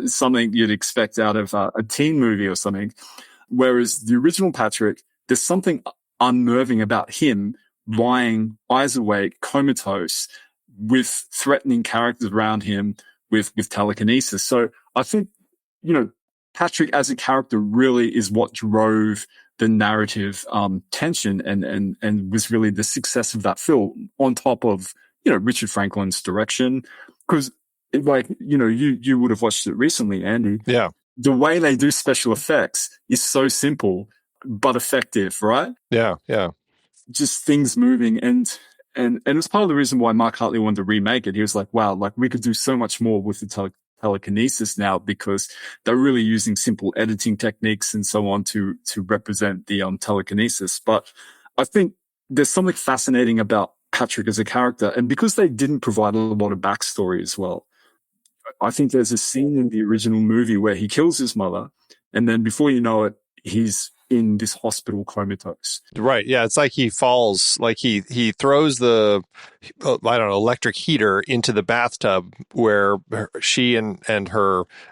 something you'd expect out of a teen movie or something. Whereas the original Patrick, there's something unnerving about him lying eyes awake, comatose, with threatening characters around him with telekinesis. So I think, Patrick as a character really is what drove the narrative tension and was really the success of that film, on top of, Richard Franklin's direction. Because you would have watched it recently, Andy. Yeah. The way they do special effects is so simple but effective, right? Yeah. Just things moving, and it was part of the reason why Mark Hartley wanted to remake it. He was like, wow, like we could do so much more with the telekinesis now, because they're really using simple editing techniques and so on to represent the telekinesis. But I think there's something fascinating about Patrick as a character, and because they didn't provide a lot of backstory as well. I think there's a scene in the original movie where he kills his mother, and then before you know it, he's in this hospital comatose. Right. Yeah. It's like he falls, like he throws the, electric heater into the bathtub where she and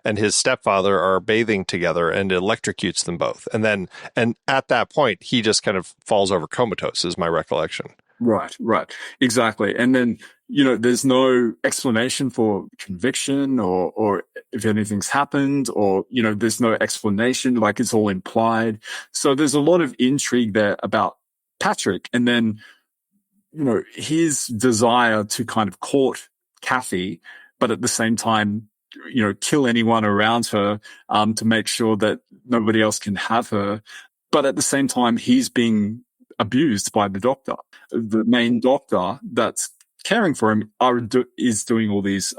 his stepfather are bathing together, and electrocutes them both. And at that point, he just kind of falls over comatose, is my recollection. Right. Exactly. And then, there's no explanation for conviction or if anything's happened, or, there's no explanation, like it's all implied. So there's a lot of intrigue there about Patrick. And then, his desire to kind of court Kathy, but at the same time kill anyone around her, to make sure that nobody else can have her. But at the same time, he's being abused by the doctor. The main doctor that's caring for him is doing all these,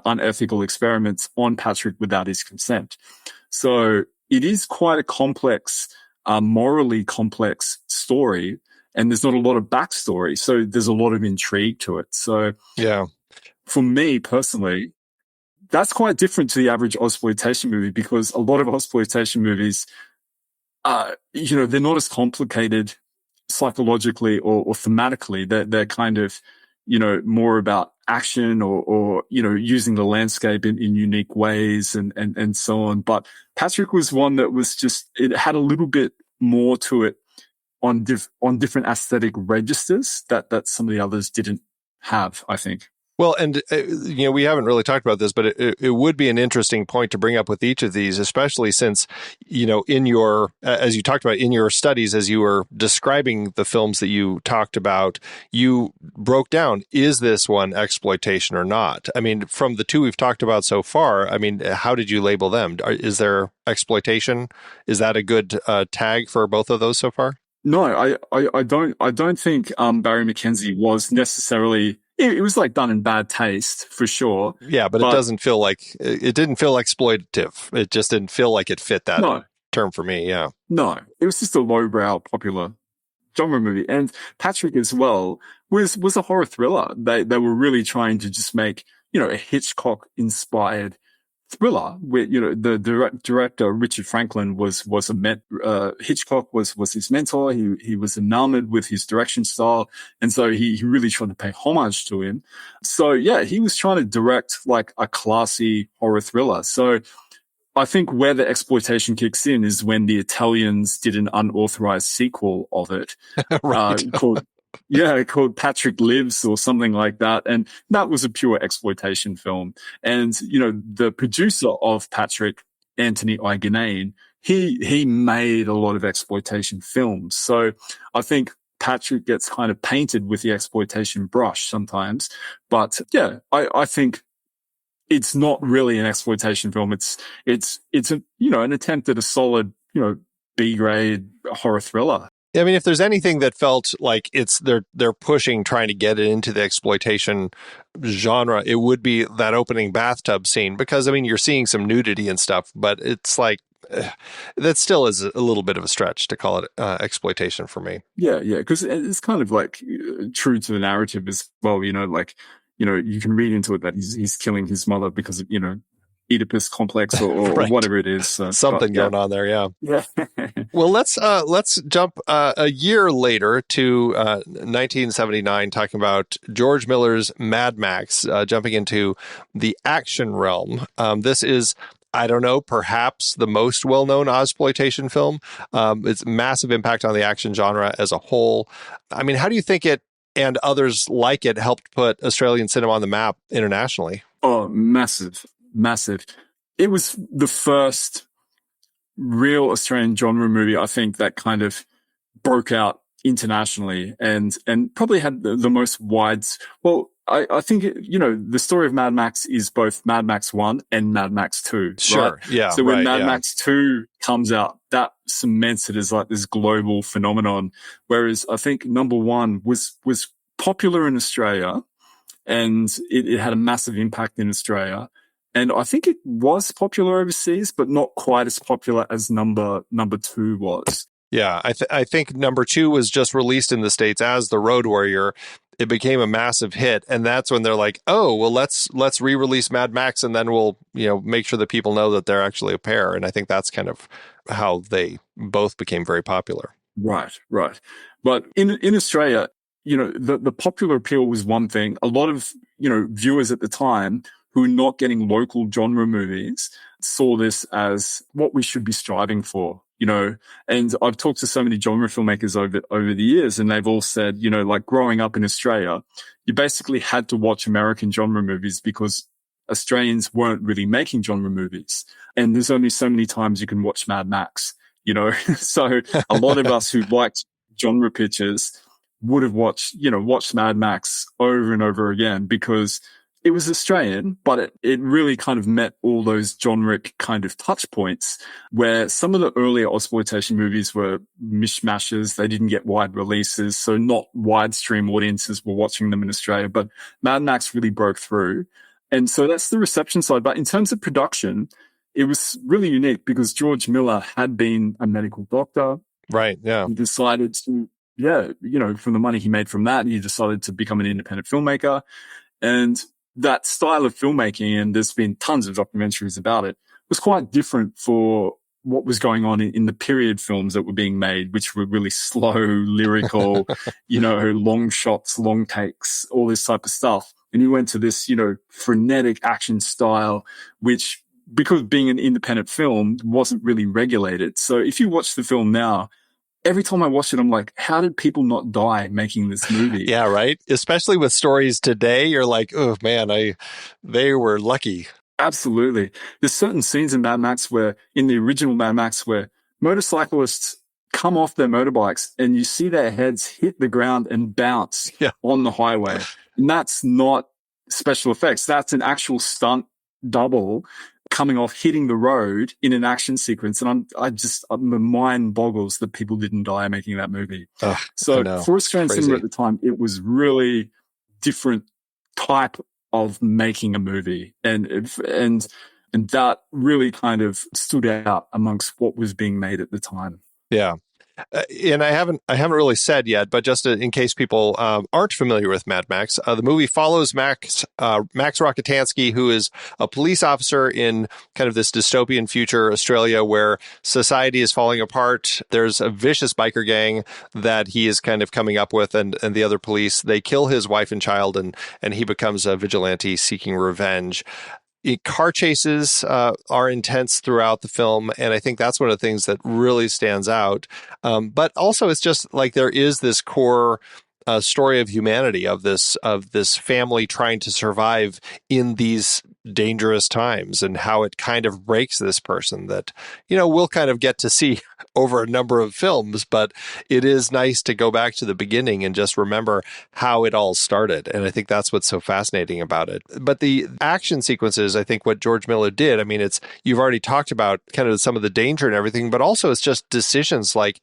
unethical experiments on Patrick without his consent. So it is quite a complex, morally complex story, and there's not a lot of backstory. So there's a lot of intrigue to it. So yeah, for me personally, that's quite different to the average Ozploitation movie, because a lot of Ozploitation movies, they're not as complicated psychologically or thematically. They're kind of, more about action or using the landscape in unique ways and so on. But Patrick was one that was just, it had a little bit more to it on different aesthetic registers that some of the others didn't have, I think. Well, and, we haven't really talked about this, but it would be an interesting point to bring up with each of these, especially since, in your, as you talked about in your studies, as you were describing the films that you talked about, you broke down, is this one exploitation or not? I mean, from the two we've talked about so far, I mean, how did you label them? Is there exploitation? Is that a good tag for both of those so far? No, I don't think Barry McKenzie was necessarily. It was like done in bad taste for sure. Yeah, but it didn't feel exploitative. It just didn't feel like it fit that term for me. Yeah. No, it was just a lowbrow popular genre movie. And Patrick as well was a horror thriller. They were really trying to just make, a Hitchcock inspired thriller where, the director Richard Franklin was Hitchcock was his mentor. He was enamored with his direction style. And so he really tried to pay homage to him. So yeah, he was trying to direct like a classy horror thriller. So I think where the exploitation kicks in is when the Italians did an unauthorized sequel of it, right. called Patrick Lives or something like that. And that was a pure exploitation film. And, the producer of Patrick, Anthony Iginane, he made a lot of exploitation films. So I think Patrick gets kind of painted with the exploitation brush sometimes. But yeah, I think it's not really an exploitation film. It's an attempt at a solid, B-grade horror thriller. I mean, if there's anything that felt like they're pushing, trying to get it into the exploitation genre, it would be that opening bathtub scene, because I mean, you're seeing some nudity and stuff, but it's like that still is a little bit of a stretch to call it exploitation for me. Yeah, because it's kind of like true to the narrative as well. You can read into it that he's killing his mother because of Oedipus complex or right. whatever it is. Something going on there. Yeah. Yeah. Well, let's jump a year later to 1979, talking about George Miller's Mad Max, jumping into the action realm. This is, I don't know, perhaps the most well-known Ozploitation film. It's massive impact on the action genre as a whole. I mean, how do you think it and others like it helped put Australian cinema on the map internationally? Oh, massive. It was the first real Australian genre movie, I think, that kind of broke out internationally and probably had the most I think, the story of Mad Max is both Mad Max 1 and Mad Max 2. Sure. Right? Yeah. So when Mad Max 2 comes out, that cements it as like this global phenomenon. Whereas I think number 1 was popular in Australia and it had a massive impact in Australia. And I think it was popular overseas, but not quite as popular as number 2 was. Yeah, I think number 2 was just released in the States as The Road Warrior. It became a massive hit, and that's when they're like, "Oh, well, let's re-release Mad Max, and then we'll make sure that people know that they're actually a pair." And I think that's kind of how they both became very popular. Right. But in Australia, the popular appeal was one thing. A lot of viewers at the time who are not getting local genre movies saw this as what we should be striving for, and I've talked to so many genre filmmakers over the years, and they've all said, like growing up in Australia, you basically had to watch American genre movies because Australians weren't really making genre movies. And there's only so many times you can watch Mad Max, so a lot of us who liked genre pictures would have watched Mad Max over and over again because it was Australian, but it really kind of met all those generic kind of touch points where some of the earlier Ozploitation movies were mishmashes. They didn't get wide releases, so not widestream audiences were watching them in Australia, but Mad Max really broke through. And so that's the reception side. But in terms of production, it was really unique because George Miller had been a medical doctor. Right, yeah. He decided to, from the money he made from that, he decided to become an independent filmmaker. And that style of filmmaking, and there's been tons of documentaries about it, was quite different for what was going on in the period films that were being made, which were really slow, lyrical, long shots, long takes, all this type of stuff. And he went to this, frenetic action style, which, because being an independent film, wasn't really regulated. So if you watch the film now, every time I watch it, I'm like, how did people not die making this movie? Yeah, right. Especially with stories today, you're like, oh man, they were lucky. Absolutely. There's certain scenes in Mad Max in the original Mad Max, where motorcyclists come off their motorbikes and you see their heads hit the ground and bounce on the highway. And that's not special effects. That's an actual stunt double coming off, hitting the road in an action sequence. And my mind boggles that people didn't die making that movie. So for Australian cinema at the time, it was really different type of making a movie. And that really kind of stood out amongst what was being made at the time. Yeah. And I haven't really said yet, but just in case people aren't familiar with Mad Max, the movie follows Max Rokitansky, who is a police officer in kind of this dystopian future Australia where society is falling apart. There's a vicious biker gang that he is kind of coming up with, and the other police, they kill his wife and child, and he becomes a vigilante seeking revenge. Car chases are intense throughout the film, and I think that's one of the things that really stands out. But also, it's just like there is this core story of humanity, of this family trying to survive in these dangerous times, and how it kind of breaks this person that, we'll kind of get to see over a number of films, but it is nice to go back to the beginning and just remember how it all started. And I think that's what's so fascinating about it. But the action sequences, I think what George Miller did, you've already talked about kind of some of the danger and everything, but also it's just decisions like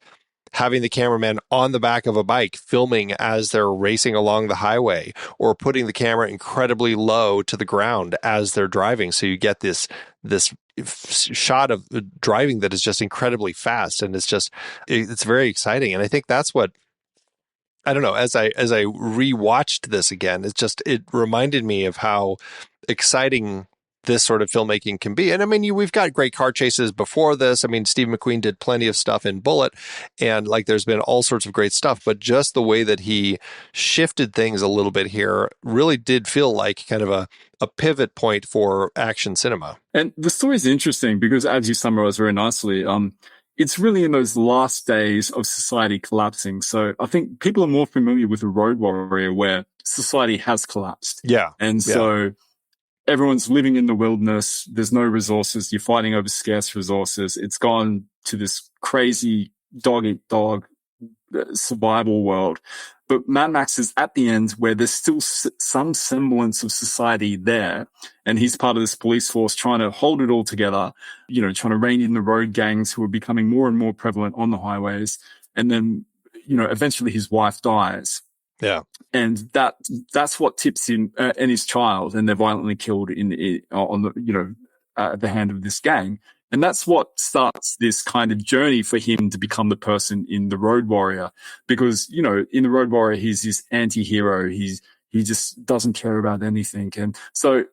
having the cameraman on the back of a bike filming as they're racing along the highway, or putting the camera incredibly low to the ground as they're driving. So you get this shot of driving that is just incredibly fast. And it's very exciting. And I think that's what, I don't know, as I rewatched this again, it reminded me of how exciting this sort of filmmaking can be. And we've got great car chases before this. Steve McQueen did plenty of stuff in Bullet, and there's been all sorts of great stuff, but just the way that he shifted things a little bit here really did feel like kind of a pivot point for action cinema. And the story is interesting because, as you summarized very nicely, it's really in those last days of society collapsing. So I think people are more familiar with The Road Warrior, where society has collapsed. Yeah. And so everyone's living in the wilderness. There's no resources. You're fighting over scarce resources. It's gone to this crazy dog-eat-dog survival world. But Mad Max is at the end where there's still some semblance of society there. And he's part of this police force trying to hold it all together, trying to rein in the road gangs who are becoming more and more prevalent on the highways. And then, eventually his wife dies. Yeah. And that's what tips him and his child, and they're violently killed on the hand of this gang. And that's what starts this kind of journey for him to become the person in The Road Warrior. Because, in The Road Warrior, he's this anti-hero. He just doesn't care about anything. And so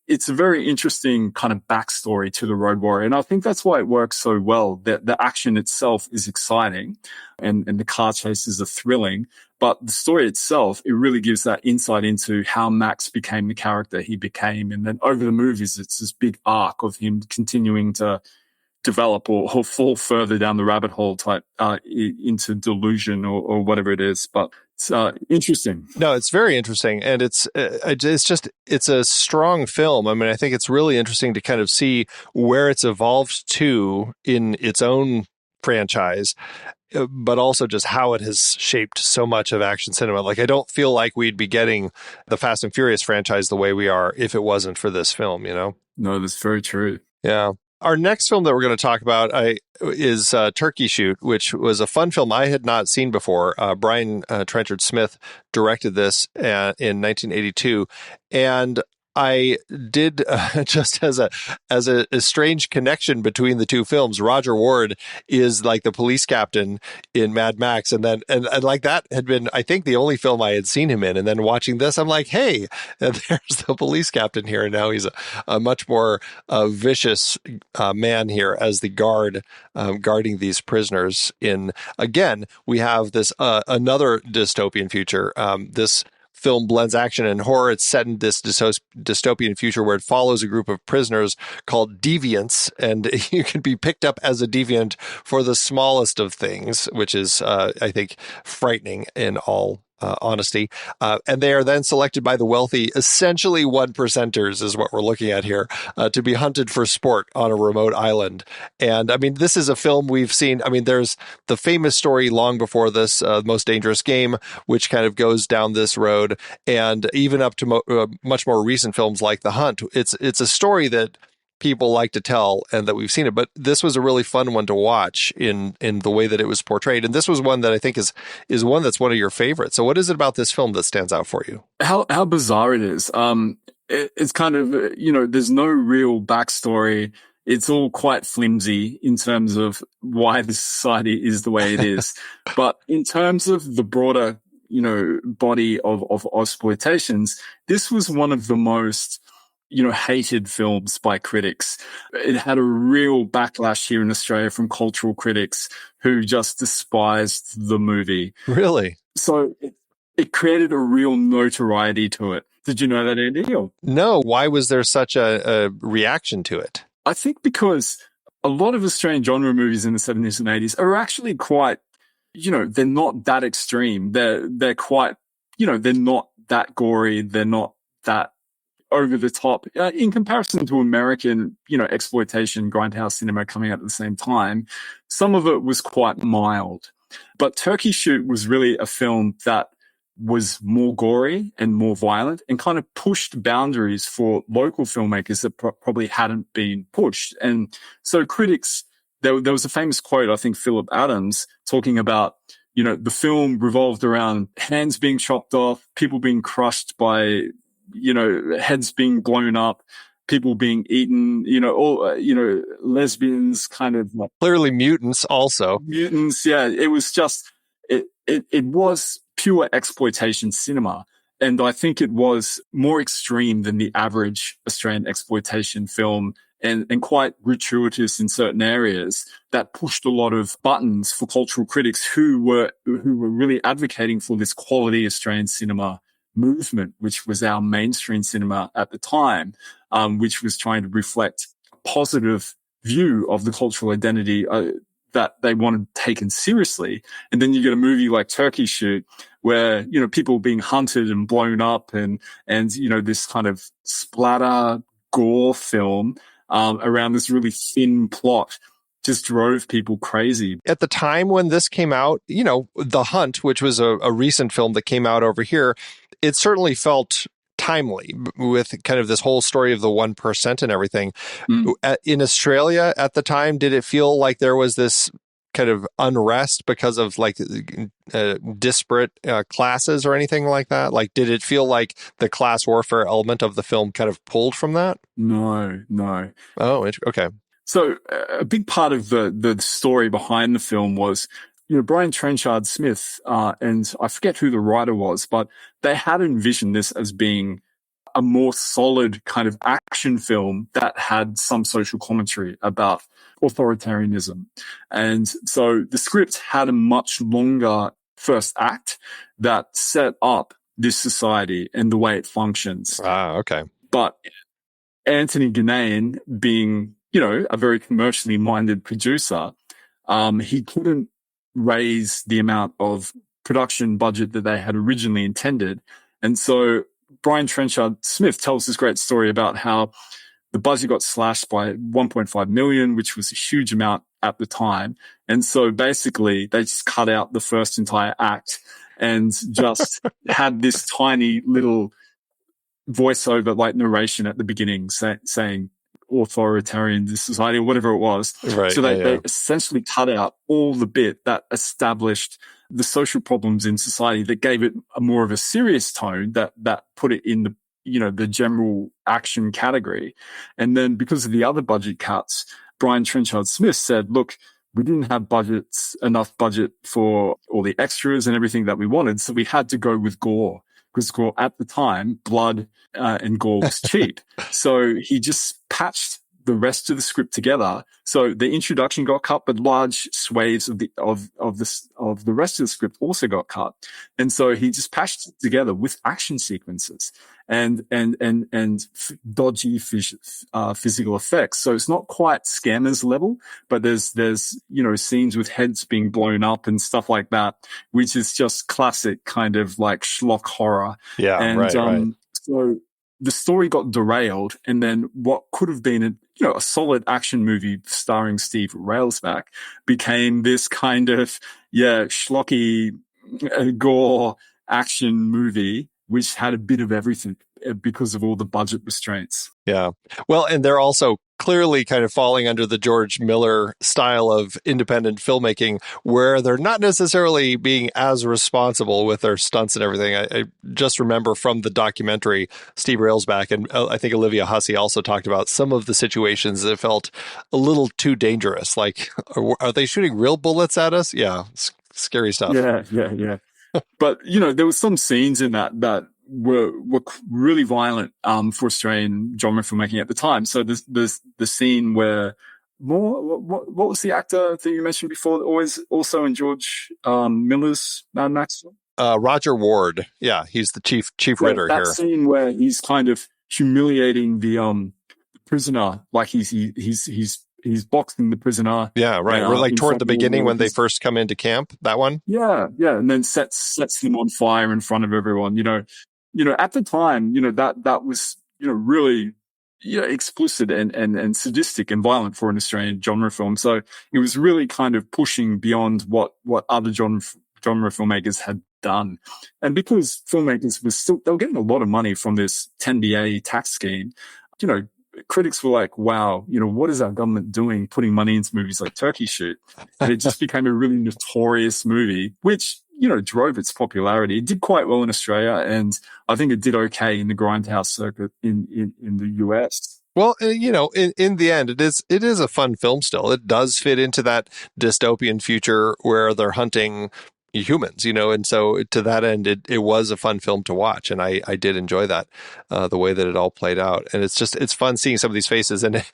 it's a very interesting kind of backstory to The Road Warrior. And I think that's why it works so well. The action itself is exciting and the car chases are thrilling. But the story itself, it really gives that insight into how Max became the character he became. And then over the movies, it's this big arc of him continuing to develop or fall further down the rabbit hole type into delusion or whatever it is. But it's interesting. No, it's very interesting. And it's a strong film. I think it's really interesting to kind of see where it's evolved to in its own franchise. but also just how it has shaped so much of action cinema. Like, I don't feel like we'd be getting the Fast and Furious franchise the way we are if it wasn't for this film, you know? No, that's very true. Yeah. Our next film that we're going to talk about is Turkey Shoot, which was a fun film I had not seen before. Brian Trenchard Smith directed this in 1982. And I did just as a strange connection between the two films. Roger Ward is like the police captain in Mad Max, and like that had been, I think, the only film I had seen him in. And then watching this, I'm like, hey, there's the police captain here, and now he's a much more vicious man here as the guard guarding these prisoners. Again, we have this another dystopian future. This film blends action and horror. It's set in this dystopian future where it follows a group of prisoners called deviants, and you can be picked up as a deviant for the smallest of things, which is, I think, frightening in all honesty. And they are then selected by the wealthy, essentially 1%ers is what we're looking at here, to be hunted for sport on a remote island. And I mean, this is a film we've seen. I mean, there's the famous story long before this, Most Dangerous Game, which kind of goes down this road. And even up to much more recent films like The Hunt, it's a story that people like to tell and that we've seen it, but this was a really fun one to watch in the way that it was portrayed. And this was one that I think is one that's one of your favorites. So what is it about this film that stands out for you? How bizarre it is. It's kind of, there's no real backstory. It's all quite flimsy in terms of why the society is the way it is. But in terms of the broader, body of Ozploitations, this was one of the most hated films by critics. It had a real backlash here in Australia from cultural critics who just despised the movie. Really? So it created a real notoriety to it. Did you know that, Andy? No. Why was there such a reaction to it? I think because a lot of Australian genre movies in the 70s and 80s are actually quite, they're not that extreme. They're quite, they're not that gory. They're not that over the top in comparison to American, exploitation, grindhouse cinema coming out at the same time. Some of it was quite mild, but Turkey Shoot was really a film that was more gory and more violent and kind of pushed boundaries for local filmmakers that probably hadn't been pushed. And so critics, there was a famous quote, I think Philip Adams talking about, the film revolved around hands being chopped off, people being crushed by heads being blown up, people being eaten, lesbians, kind of like clearly mutants also. Mutants, yeah. It was just, it was pure exploitation cinema. And I think it was more extreme than the average Australian exploitation film and quite gratuitous in certain areas that pushed a lot of buttons for cultural critics who were really advocating for this quality Australian cinema movement, which was our mainstream cinema at the time, which was trying to reflect a positive view of the cultural identity that they wanted taken seriously. And then you get a movie like Turkey Shoot, where, people being hunted and blown up and this kind of splatter gore film around this really thin plot just drove people crazy. At the time when this came out, The Hunt, which was a recent film that came out over here, it certainly felt timely with kind of this whole story of the 1% and everything. In Australia at the time, did it feel like there was this kind of unrest because of like disparate classes or anything like that? Like, did it feel like the class warfare element of the film kind of pulled from that? No. Oh, okay. So a big part of the story behind the film was, Brian Trenchard Smith, and I forget who the writer was, but they had envisioned this as being a more solid kind of action film that had some social commentary about authoritarianism. And so the script had a much longer first act that set up this society and the way it functions. Okay. But Anthony Ganane, being, a very commercially minded producer, he couldn't raise the amount of production budget that they had originally intended. And so Brian Trenchard Smith tells this great story about how the budget got slashed by 1.5 million, which was a huge amount at the time. And so basically they just cut out the first entire act and just had this tiny little voiceover like narration at the beginning saying authoritarian society or whatever it was. Right. So they essentially cut out all the bit that established the social problems in society, that gave it a more of a serious tone, that put it in the, the general action category. And then because of the other budget cuts, Brian Trenchard Smith said, look, we didn't have enough budget for all the extras and everything that we wanted. So we had to go with gore, because gore at the time, blood and gore was cheap. So he just patched the rest of the script together. So the introduction got cut, but large swathes of the rest of the script also got cut. And so he just patched it together with action sequences and dodgy physical effects. So it's not quite Scanners level, but there's scenes with heads being blown up and stuff like that, which is just classic kind of like schlock horror. Yeah, and, right. So the story got derailed, and then what could have been a solid action movie starring Steve Railsback became this kind of schlocky gore action movie, which had a bit of everything because of all the budget restraints. Yeah. Well, and they're also clearly kind of falling under the George Miller style of independent filmmaking, where they're not necessarily being as responsible with their stunts and everything. I just remember from the documentary, Steve Railsback and I think Olivia Hussey also talked about some of the situations that felt a little too dangerous. Like, are they shooting real bullets at us? Yeah. Scary stuff. Yeah. But, there was some scenes in that were really violent for Australian genre filmmaking at the time. So there's the scene where what was the actor that you mentioned before, always also in George Miller's Mad Max film? Roger Ward. Yeah, he's the chief Ritter that here. That scene where he's kind of humiliating the prisoner, like he's boxing the prisoner. Yeah, right. We're like toward the beginning when they first come into camp, that one. Yeah. And then sets him on fire in front of everyone. At the time, that was, really, explicit and sadistic and violent for an Australian genre film. So it was really kind of pushing beyond what other genre filmmakers had done. And because filmmakers they were getting a lot of money from this 10BA tax scheme, critics were like, wow, what is our government doing putting money into movies like Turkey Shoot? And it just became a really notorious movie, which, drove its popularity. It did quite well in Australia, and I think it did okay in the grindhouse circuit in the US. Well, in the end, it is a fun film still. It does fit into that dystopian future where they're hunting humans, and so to that end, it was a fun film to watch, and I did enjoy that, the way that it all played out, and it's fun seeing some of these faces, and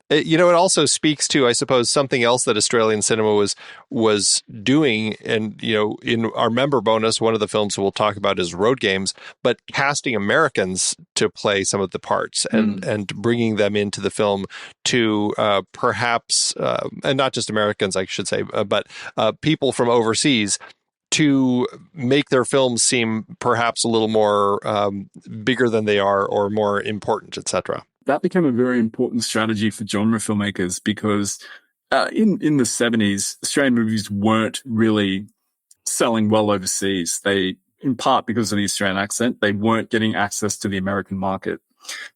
it also speaks to, I suppose, something else that Australian cinema was doing, and in our member bonus, one of the films we'll talk about is Road Games, but casting Americans to play some of the parts and bringing them into the film to perhaps, and not just Americans, I should say, but people from overseas, to make their films seem perhaps a little more bigger than they are, or more important, etc. That became a very important strategy for genre filmmakers, because in the 70s, Australian movies weren't really selling well overseas. They, in part because of the Australian accent, they weren't getting access to the American market.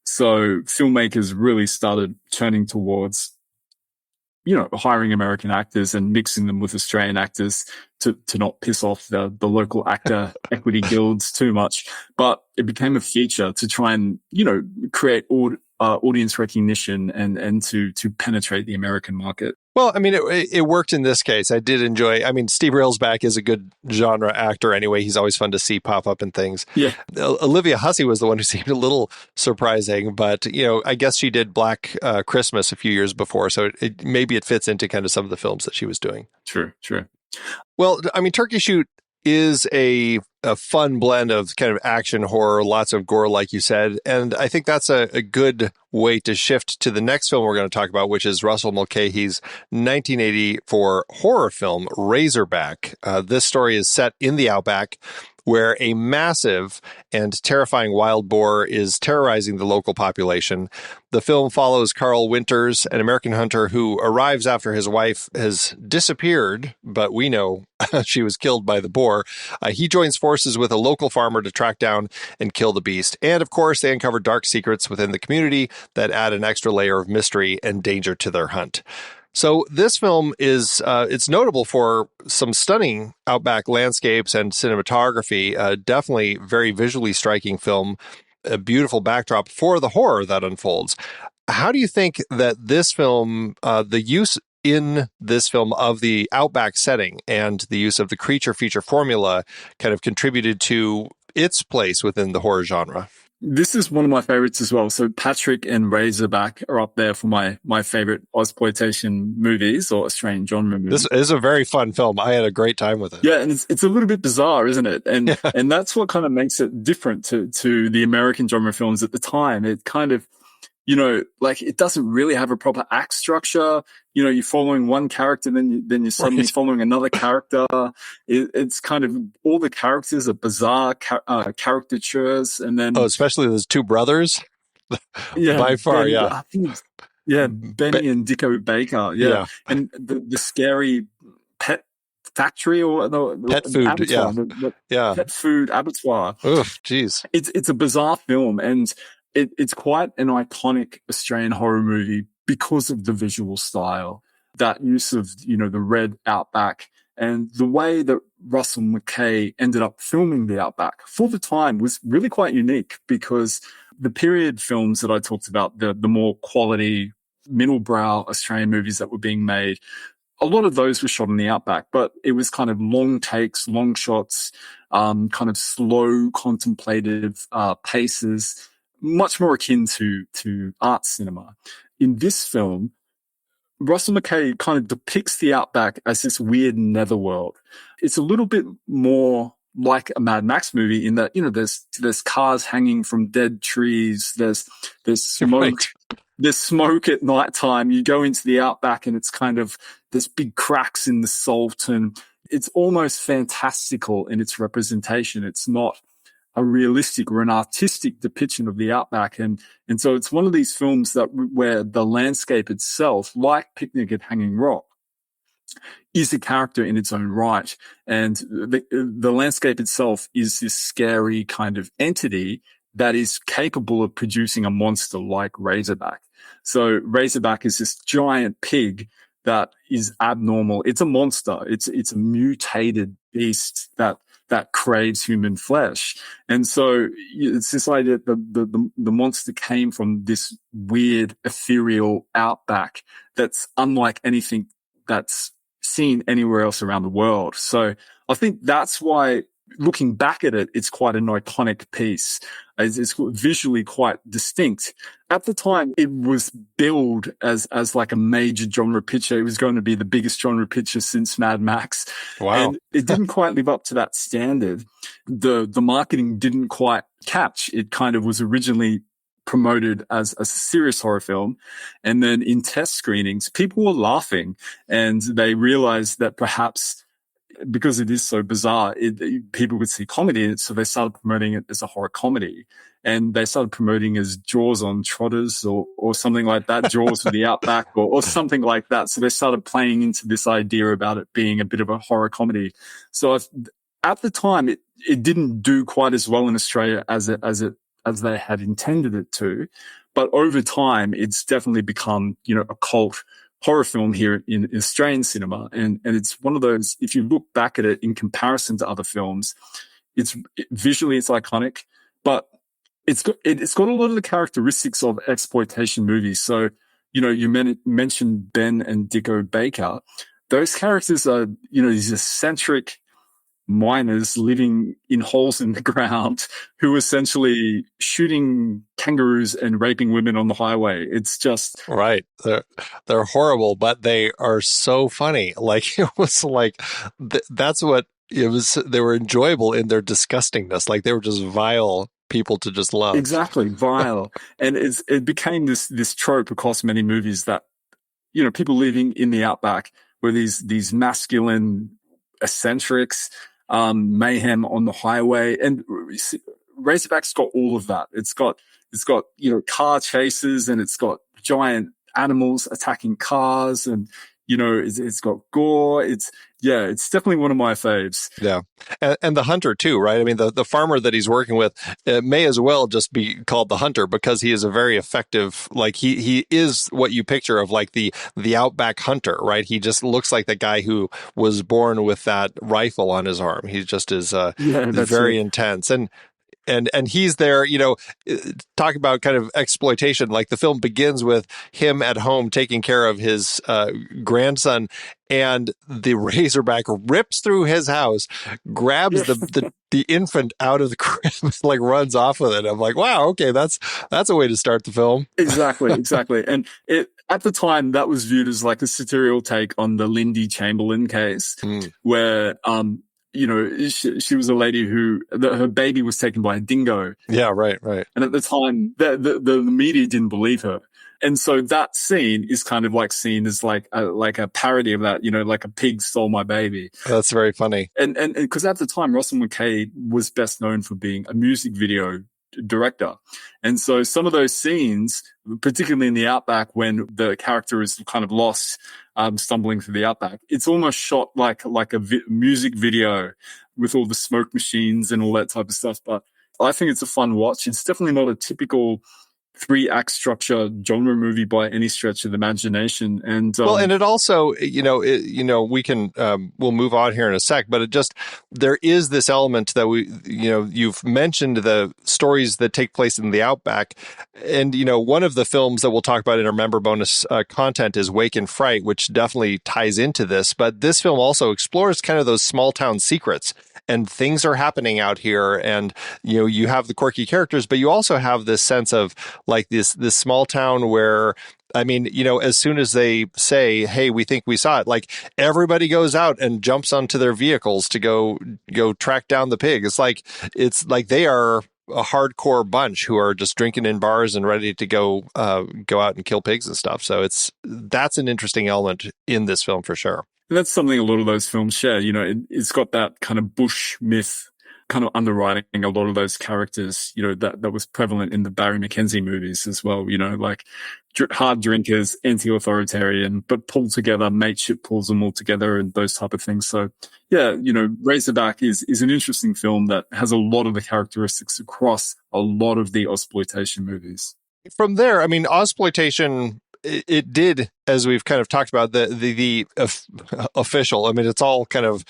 So filmmakers really started turning towards hiring American actors and mixing them with Australian actors to not piss off the local actor equity guilds too much. But it became a feature to try and, create audience recognition and to penetrate the American market. Well, I mean, it worked in this case. I did enjoy. I mean, Steve Railsback is a good genre actor anyway. He's always fun to see pop up in things. Yeah. Olivia Hussey was the one who seemed a little surprising, but I guess she did Black Christmas a few years before, so maybe it fits into kind of some of the films that she was doing. True. Well, I mean, Turkey Shoot is a fun blend of kind of action horror, lots of gore, like you said. And I think that's a good wait to shift to the next film we're going to talk about, which is Russell Mulcahy's 1984 horror film, Razorback. This story is set in the outback, where a massive and terrifying wild boar is terrorizing the local population. The film follows Carl Winters, an American hunter who arrives after his wife has disappeared, but we know she was killed by the boar. He joins forces with a local farmer to track down and kill the beast. And of course, they uncover dark secrets within the community that add an extra layer of mystery and danger to their hunt. So this film is, it's notable for some stunning outback landscapes and cinematography, definitely very visually striking film, a beautiful backdrop for the horror that unfolds. How do you think that this film, the use in this film of the outback setting and the use of the creature feature formula kind of contributed to its place within the horror genre? This is one of my favorites as well. So Patrick and Razorback are up there for my favorite Ozploitation movies or Australian genre movies. This is a very fun film. I had a great time with it. Yeah, and it's a little bit bizarre, isn't it? And and that's what kind of makes it different to the American genre films at the time. It kind of, like it doesn't really have a proper act structure. You're following one character, then you're suddenly following another character. It's kind of all the characters are bizarre caricatures, and then especially those two brothers. By far, Benny, yeah. I think Benny and Dicko Baker, and the scary pet factory or the pet food, abattoir, pet food abattoir. Oof, jeez. It's a bizarre film, and it's quite an iconic Australian horror movie because of the visual style, that use of, the red outback, and the way that Russell Mulcahy ended up filming the outback for the time was really quite unique, because the period films that I talked about, the more quality, middle-brow Australian movies that were being made, a lot of those were shot in the outback, but it was kind of long takes, long shots, kind of slow, contemplative paces, much more akin to art cinema. In this film, Russell Mulcahy kind of depicts the outback as this weird netherworld. It's a little bit more like a Mad Max movie in that, there's cars hanging from dead trees. There's smoke. Right. There's smoke at nighttime. You go into the outback and it's kind of, there's big cracks in the salt, and it's almost fantastical in its representation. It's not a realistic or an artistic depiction of the outback. And so it's one of these films where the landscape itself, like Picnic at Hanging Rock, is a character in its own right. And the landscape itself is this scary kind of entity that is capable of producing a monster like Razorback. So Razorback is this giant pig that is abnormal. It's a monster. It's a mutated beast that craves human flesh. And so it's this idea that the monster came from this weird ethereal outback that's unlike anything that's seen anywhere else around the world. So I think that's why, looking back at it, it's quite an iconic piece. It's visually quite distinct. At the time, it was billed as like a major genre picture. It was going to be the biggest genre picture since Mad Max. Wow. And it didn't quite live up to that standard. The marketing didn't quite catch. It kind of was originally promoted as a serious horror film. And then in test screenings, people were laughing, and they realized that perhaps because it is so bizarre, people would see comedy in it, so they started promoting it as a horror comedy. And they started promoting as Jaws on Trotters or something like that, Jaws for the Outback or something like that. So they started playing into this idea about it being a bit of a horror comedy. So at the time, it didn't do quite as well in Australia as they had intended it to. But over time, it's definitely become, a cult horror film here in Australian cinema. And it's one of those, if you look back at it in comparison to other films, visually it's iconic, but it's got a lot of the characteristics of exploitation movies. So, you mentioned Ben and Dicko Baker. Those characters are, these eccentric miners living in holes in the ground who essentially shooting kangaroos and raping women on the highway. It's just right. They're horrible, but they are so funny. Like it was like that's what it was. They were enjoyable in their disgustingness. Like they were just vile people to just love. Exactly, vile. And it became this trope across many movies that, people living in the outback were these masculine eccentrics, mayhem on the highway. And Razorback's got all of that. It's got car chases, and it's got giant animals attacking cars, and it's got gore. It's definitely one of my faves. Yeah. And the hunter too, right? I mean, the farmer that he's working with may as well just be called the hunter, because he is a very effective, like he is what you picture of like the outback hunter, right? He just looks like the guy who was born with that rifle on his arm. He just is very intense. And he's there, talk about kind of exploitation. Like the film begins with him at home taking care of his grandson, and the Razorback rips through his house, grabs the infant out of the crib, like runs off with it. I'm like, wow, okay, that's a way to start the film. Exactly. And at the time, that was viewed as like a satirical take on the Lindy Chamberlain case, where she was a lady who her baby was taken by a dingo. Yeah, right. And at the time, the media didn't believe her. And so that scene is kind of like seen as like a parody of that, like a pig stole my baby. That's very funny. And because at the time, Russell Mulcahy was best known for being a music video director. And so some of those scenes, particularly in the outback when the character is kind of lost, stumbling through the outback, it's almost shot like a music video with all the smoke machines and all that type of stuff. But I think it's a fun watch. It's definitely not a typical 3-act structure genre movie by any stretch of the imagination. And and it also, we can we'll move on here in a sec, but there is this element that you've mentioned the stories that take place in the outback, and one of the films that we'll talk about in our member bonus content is Wake and Fright, which definitely ties into this. But this film also explores kind of those small town secrets, and things are happening out here, and you have the quirky characters, but you also have this sense of like this small town where, I mean, as soon as they say, hey, we think we saw it, like everybody goes out and jumps onto their vehicles to go track down the pig. It's like they are a hardcore bunch who are just drinking in bars and ready to go out and kill pigs and stuff. So that's an interesting element in this film for sure. And that's something a lot of those films share. It's got that kind of bush myth kind of underwriting a lot of those characters, that was prevalent in the Barry McKenzie movies as well, like hard drinkers, anti-authoritarian, but pulled together, mateship pulls them all together and those type of things. So yeah, Razorback is an interesting film that has a lot of the characteristics across a lot of the Ozploitation movies. From there, I mean, Ozploitation, it did, as we've kind of talked about, the official. I mean, it's all kind of,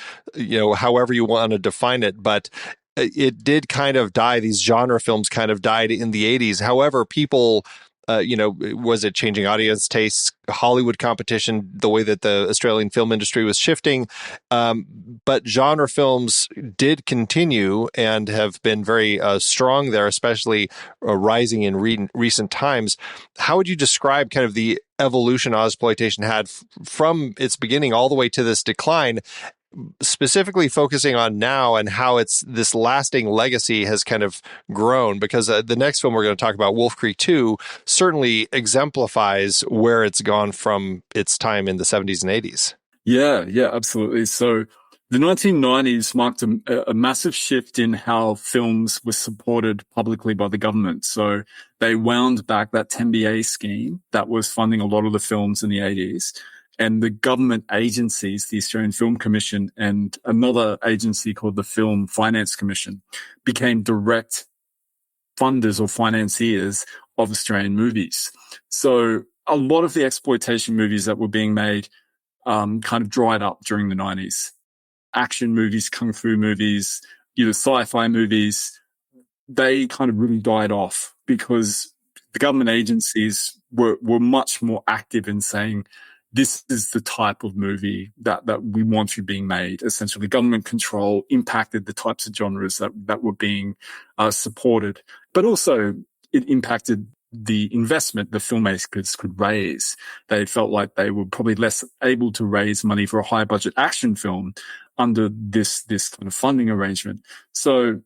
however you want to define it, but it did kind of die. These genre films kind of died in the 80s. However, people, was it changing audience tastes, Hollywood competition, the way that the Australian film industry was shifting? But genre films did continue and have been very strong there, especially rising in recent times. How would you describe kind of the evolution Ozploitation had from its beginning all the way to this decline, specifically focusing on now and how it's this lasting legacy has kind of grown? Because the next film we're going to talk about, Wolf Creek 2, certainly exemplifies where it's gone from its time in the 70s and 80s. Yeah, absolutely. So the 1990s marked a massive shift in how films were supported publicly by the government. So they wound back that 10BA scheme that was funding a lot of the films in the 80s. And the government agencies, the Australian Film Commission and another agency called the Film Finance Commission, became direct funders or financiers of Australian movies. So a lot of the exploitation movies that were being made kind of dried up during the 90s. Action movies, kung fu movies, sci-fi movies, they kind of really died off because the government agencies were much more active in saying, this is the type of movie that we want to being made. Essentially, government control impacted the types of genres that were being supported, but also it impacted the investment the filmmakers could raise. They felt like they were probably less able to raise money for a high budget action film under this kind of funding arrangement. So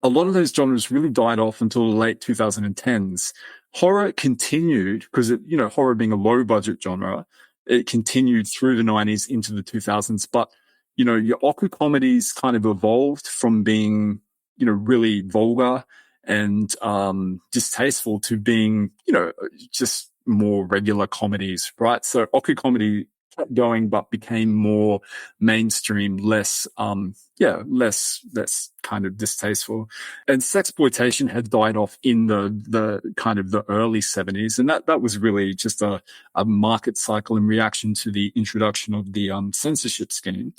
a lot of those genres really died off until the late 2010s. Horror continued because, horror being a low budget genre, it continued through the 90s into the 2000s. But, your oku comedies kind of evolved from being, really vulgar and distasteful to being, just more regular comedies, right? So oku comedy kept going, but became more mainstream, less kind of distasteful. And sexploitation had died off in the kind of the early 70s. And that was really just a market cycle in reaction to the introduction of the censorship scheme.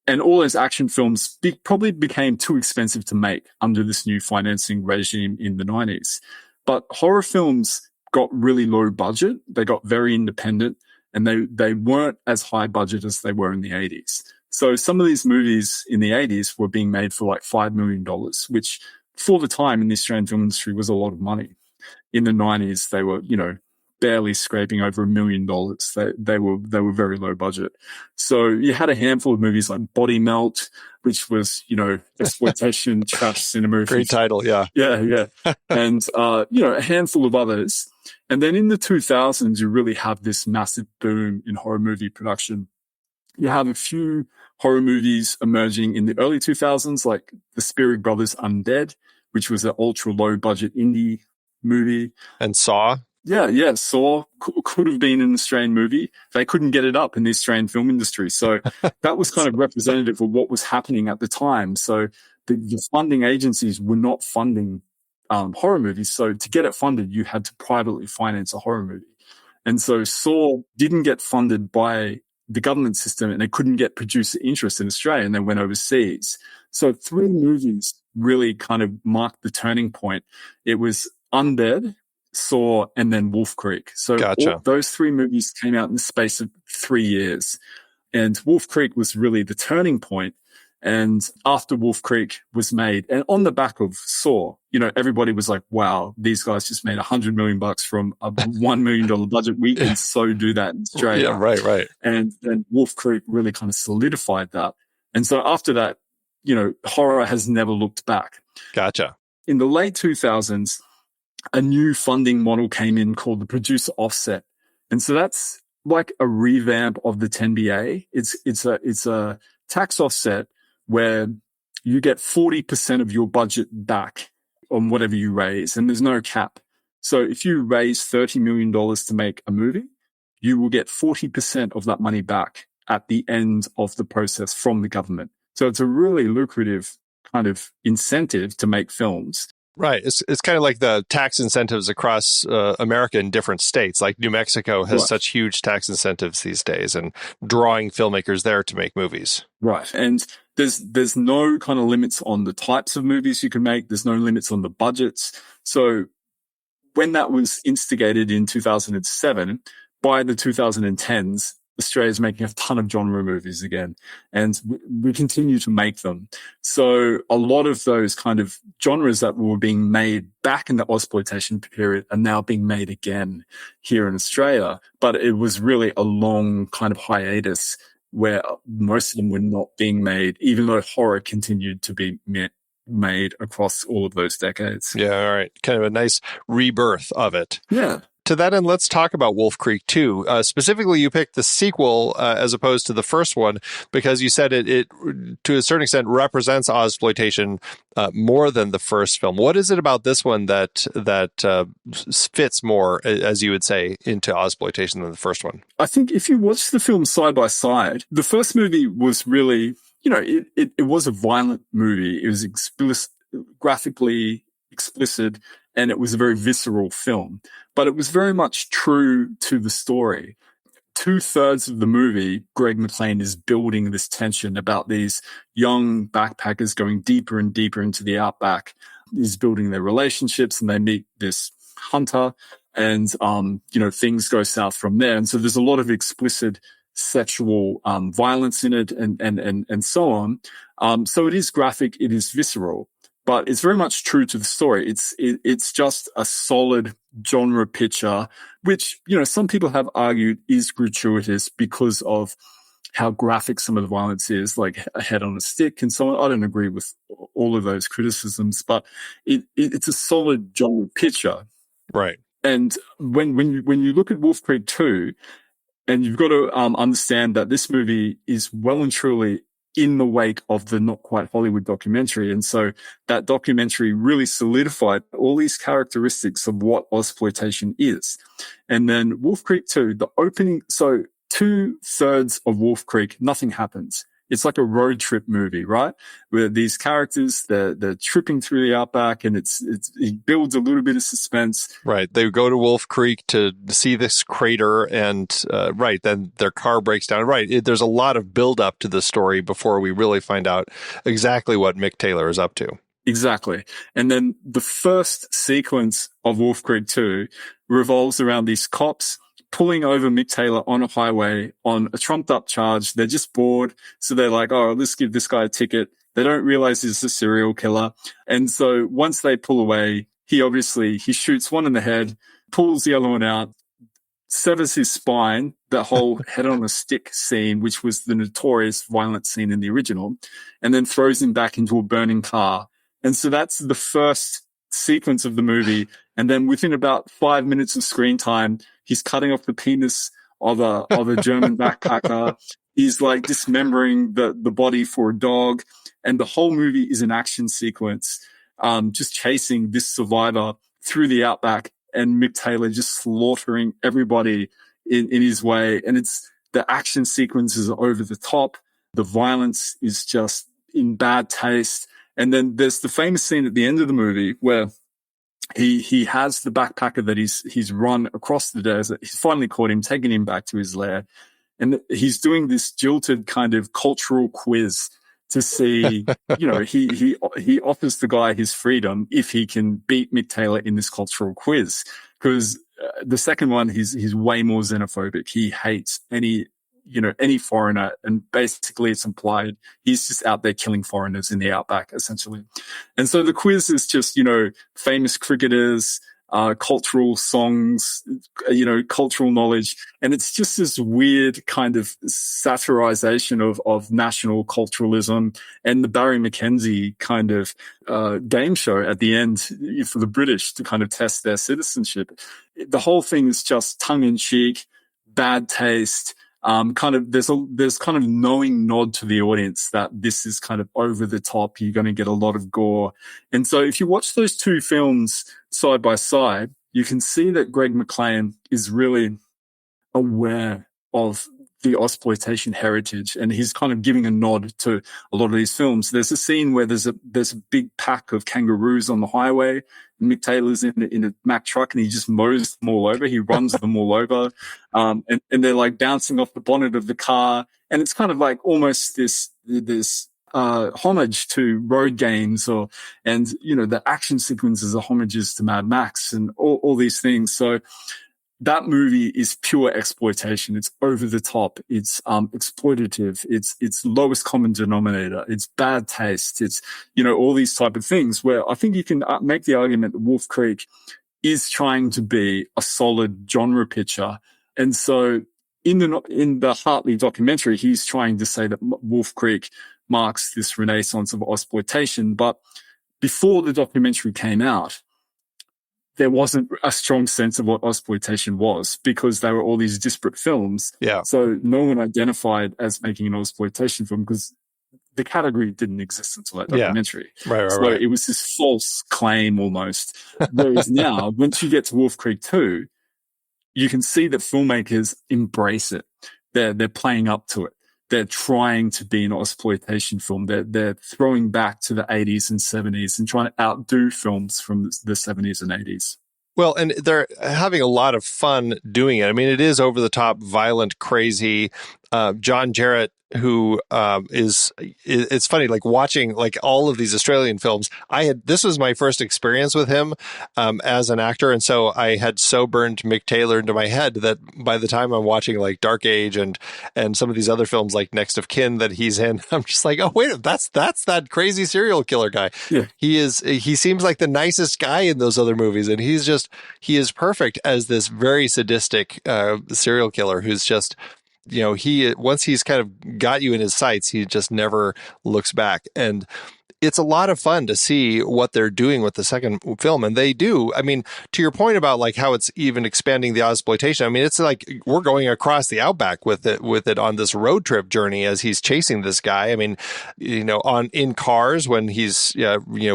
And all those action films probably became too expensive to make under this new financing regime in the 90s. But horror films got really low budget. They got very independent, and they weren't as high budget as they were in the 80s. So some of these movies in the 80s were being made for like $5 million, which for the time in the Australian film industry was a lot of money. In the 90s, they were, barely scraping over $1 million. They were very low budget. So you had a handful of movies like Body Melt, which was, exploitation, trash cinema. Great title, yeah. Yeah. And, a handful of others. And then in the 2000s, you really have this massive boom in horror movie production. You have a few horror movies emerging in the early 2000s, like the Spirig Brothers' Undead, which was an ultra low budget indie movie. And Saw. Yeah. Saw could have been an Australian movie. They couldn't get it up in the Australian film industry. So that was kind of representative of what was happening at the time. So the funding agencies were not funding horror movies. So to get it funded, you had to privately finance a horror movie. And so Saw didn't get funded by the government system, and they couldn't get producer interest in Australia, and they went overseas. So 3 movies really kind of marked the turning point. It was Undead, Saw, and then Wolf Creek. So Gotcha. Those 3 movies came out in the space of 3 years. And Wolf Creek was really the turning point. And after Wolf Creek was made, and on the back of Saw, everybody was like, wow, these guys just made $100 million from a $1 million budget. We can so do that in Australia. Yeah, right. And then Wolf Creek really kind of solidified that. And so after that, horror has never looked back. Gotcha. In the late 2000s, a new funding model came in called the producer offset. And so that's like a revamp of the 10BA. It's a tax offset where you get 40% of your budget back on whatever you raise, and there's no cap. So if you raise $30 million to make a movie, you will get 40% of that money back at the end of the process from the government. So it's a really lucrative kind of incentive to make films. Right. It's kind of like the tax incentives across America in different states. Like New Mexico has such huge tax incentives these days, and drawing filmmakers there to make movies. Right. And there's no kind of limits on the types of movies you can make. There's no limits on the budgets. So when that was instigated in 2007, by the 2010s, Australia's making a ton of genre movies again, and we continue to make them. So a lot of those kind of genres that were being made back in the Ozploitation period are now being made again here in Australia. But it was really a long kind of hiatus where most of them were not being made, even though horror continued to be made across all of those decades. Yeah, all right. Kind of a nice rebirth of it. Yeah. To that end, let's talk about Wolf Creek 2. Specifically, you picked the sequel as opposed to the first one because you said it to a certain extent, represents Ozploitation more than the first film. What is it about this one that fits more, as you would say, into Ozploitation than the first one? I think if you watch the film side by side, the first movie was really, it was a violent movie. It was graphically explicit, and it was a very visceral film. But it was very much true to the story. 2/3 of the movie, Greg McLean is building this tension about these young backpackers going deeper and deeper into the outback. He's building their relationships, and they meet this hunter, and things go south from there. And so there's a lot of explicit sexual violence in it, and so on. So it is graphic, it is visceral, but it's very much true to the story. It's just a solid genre picture, which, some people have argued is gratuitous because of how graphic some of the violence is, like a head on a stick and so on. I don't agree with all of those criticisms, but it's a solid genre picture. Right. And when you look at Wolf Creek 2, and you've got to understand that this movie is well and truly in the wake of the Not Quite Hollywood documentary. And so that documentary really solidified all these characteristics of what Ozploitation is. And then Wolf Creek 2, the opening, so 2/3 of Wolf Creek, nothing happens. It's like a road trip movie, right? Where these characters, they're tripping through the outback, and it builds a little bit of suspense. Right. They go to Wolf Creek to see this crater, and then their car breaks down. Right. There's a lot of build up to the story before we really find out exactly what Mick Taylor is up to. Exactly. And then the first sequence of Wolf Creek 2 revolves around these cops pulling over Mick Taylor on a highway on a trumped up charge. They're just bored. So they're like, oh, let's give this guy a ticket. They don't realize he's a serial killer. And so once they pull away, he shoots one in the head, pulls the other one out, severs his spine, the whole head on a stick scene, which was the notorious violent scene in the original, and then throws him back into a burning car. And so that's the first sequence of the movie. And then within about 5 minutes of screen time, he's cutting off the penis of a German backpacker. He's like dismembering the body for a dog. And the whole movie is an action sequence, just chasing this survivor through the outback, and Mick Taylor just slaughtering everybody in his way. And the action sequences are over the top. The violence is just in bad taste. And then there's the famous scene at the end of the movie where he has the backpacker that he's run across the desert. He's finally caught him, taking him back to his lair. And he's doing this jilted kind of cultural quiz to see, he offers the guy his freedom if he can beat Mick Taylor in this cultural quiz. Because the second one, he's way more xenophobic. He hates any foreigner, and basically it's implied he's just out there killing foreigners in the outback, essentially. And so the quiz is just, famous cricketers, cultural songs, cultural knowledge. And it's just this weird kind of satirization of national culturalism, and the Barry McKenzie kind of game show at the end for the British to kind of test their citizenship. The whole thing is just tongue in cheek, bad taste. There's kind of knowing nod to the audience that this is kind of over the top. You're going to get a lot of gore. And so if you watch those two films side by side, you can see that Greg McLean is really aware of the Ozploitation heritage, and he's kind of giving a nod to a lot of these films. There's a scene where there's a big pack of kangaroos on the highway. Mick Taylor's in a Mack truck, and he just mows them all over. He runs them all over. And they're like bouncing off the bonnet of the car. And it's kind of like almost this homage to road games, the action sequences are homages to Mad Max and all these things. So that movie is pure exploitation. It's over the top. It's exploitative. It's lowest common denominator. It's bad taste. It's all these type of things, where I think you can make the argument that Wolf Creek is trying to be a solid genre picture. And so in the Hartley documentary, he's trying to say that Wolf Creek marks this renaissance of Ozploitation. But before the documentary came out, there wasn't a strong sense of what Ozploitation was, because there were all these disparate films. Yeah. So no one identified as making an Ozploitation film, because the category didn't exist until that documentary. Yeah. Right. So it was this false claim almost. Whereas now, once you get to Wolf Creek 2, you can see that filmmakers embrace it. They're playing up to it. They're trying to be an Ozploitation film. They're throwing back to the 80s and 70s and trying to outdo films from the 70s and 80s. Well, and they're having a lot of fun doing it. I mean, it is over the top, violent, crazy. John Jarratt, who it's funny, like watching like all of these Australian films. This was my first experience with him as an actor, and so I had so burned Mick Taylor into my head that by the time I'm watching like Dark Age and some of these other films like Next of Kin that he's in, I'm just like, oh wait, that's that crazy serial killer guy. Yeah. He seems like the nicest guy in those other movies, and he is perfect as this very sadistic serial killer who's just he once he's kind of got you in his sights, he just never looks back. And it's a lot of fun to see what they're doing with the second film. And they do. I mean, to your point about like how it's even expanding the Ozploitation, I mean, it's like we're going across the outback with it on this road trip journey as he's chasing this guy. I mean, in cars when he's,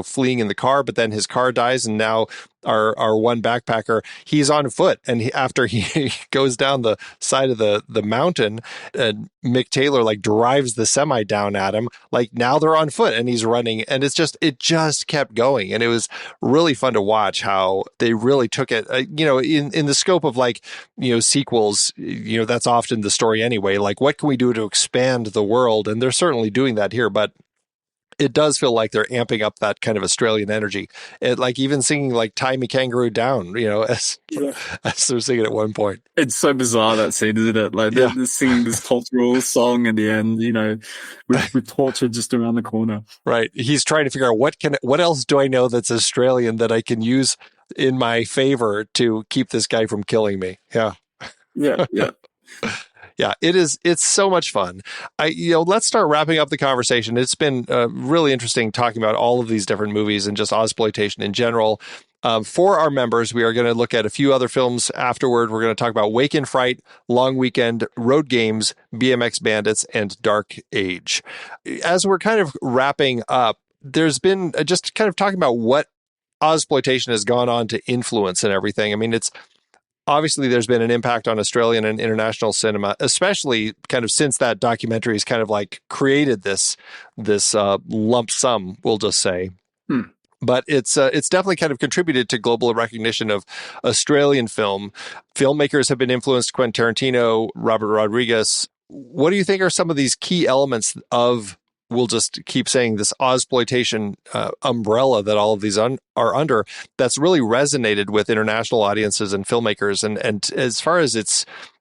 fleeing in the car, but then his car dies. And now our one backpacker, he's on foot. And after he goes down the side of the mountain, and Mick Taylor like drives the semi down at him, like now they're on foot and he's running. And it just kept going. And it was really fun to watch how they really took it, in the scope of like, sequels, that's often the story anyway. Like, what can we do to expand the world? And they're certainly doing that here, but it does feel like they're amping up that kind of Australian energy. It, like even singing like Tie Me Kangaroo Down, as they're singing at one point. It's so bizarre, that scene, isn't it? Like they're singing this cultural song at the end, with torture just around the corner. Right. He's trying to figure out what else do I know that's Australian that I can use in my favor to keep this guy from killing me. Yeah. Yeah. Yeah, it's so much fun. Let's start wrapping up the conversation. It's been really interesting talking about all of these different movies and just Ozploitation in general. For our members, we are going to look at a few other films afterward. We're going to talk about Wake in Fright, Long Weekend, Road Games, BMX Bandits, and Dark Age. As we're kind of wrapping up, there's been just kind of talking about what Ozploitation has gone on to influence and everything. I mean, it's obviously there's been an impact on Australian and international cinema, especially kind of since that documentary has kind of like created this lump sum, we'll just say. But it's definitely kind of contributed to global recognition of Australian film. Filmmakers have been influenced: Quentin Tarantino, Robert Rodriguez. What do you think are some of these key elements of, we'll just keep saying, this Ozploitation umbrella that all of these are under, that's really resonated with international audiences and filmmakers? And as far as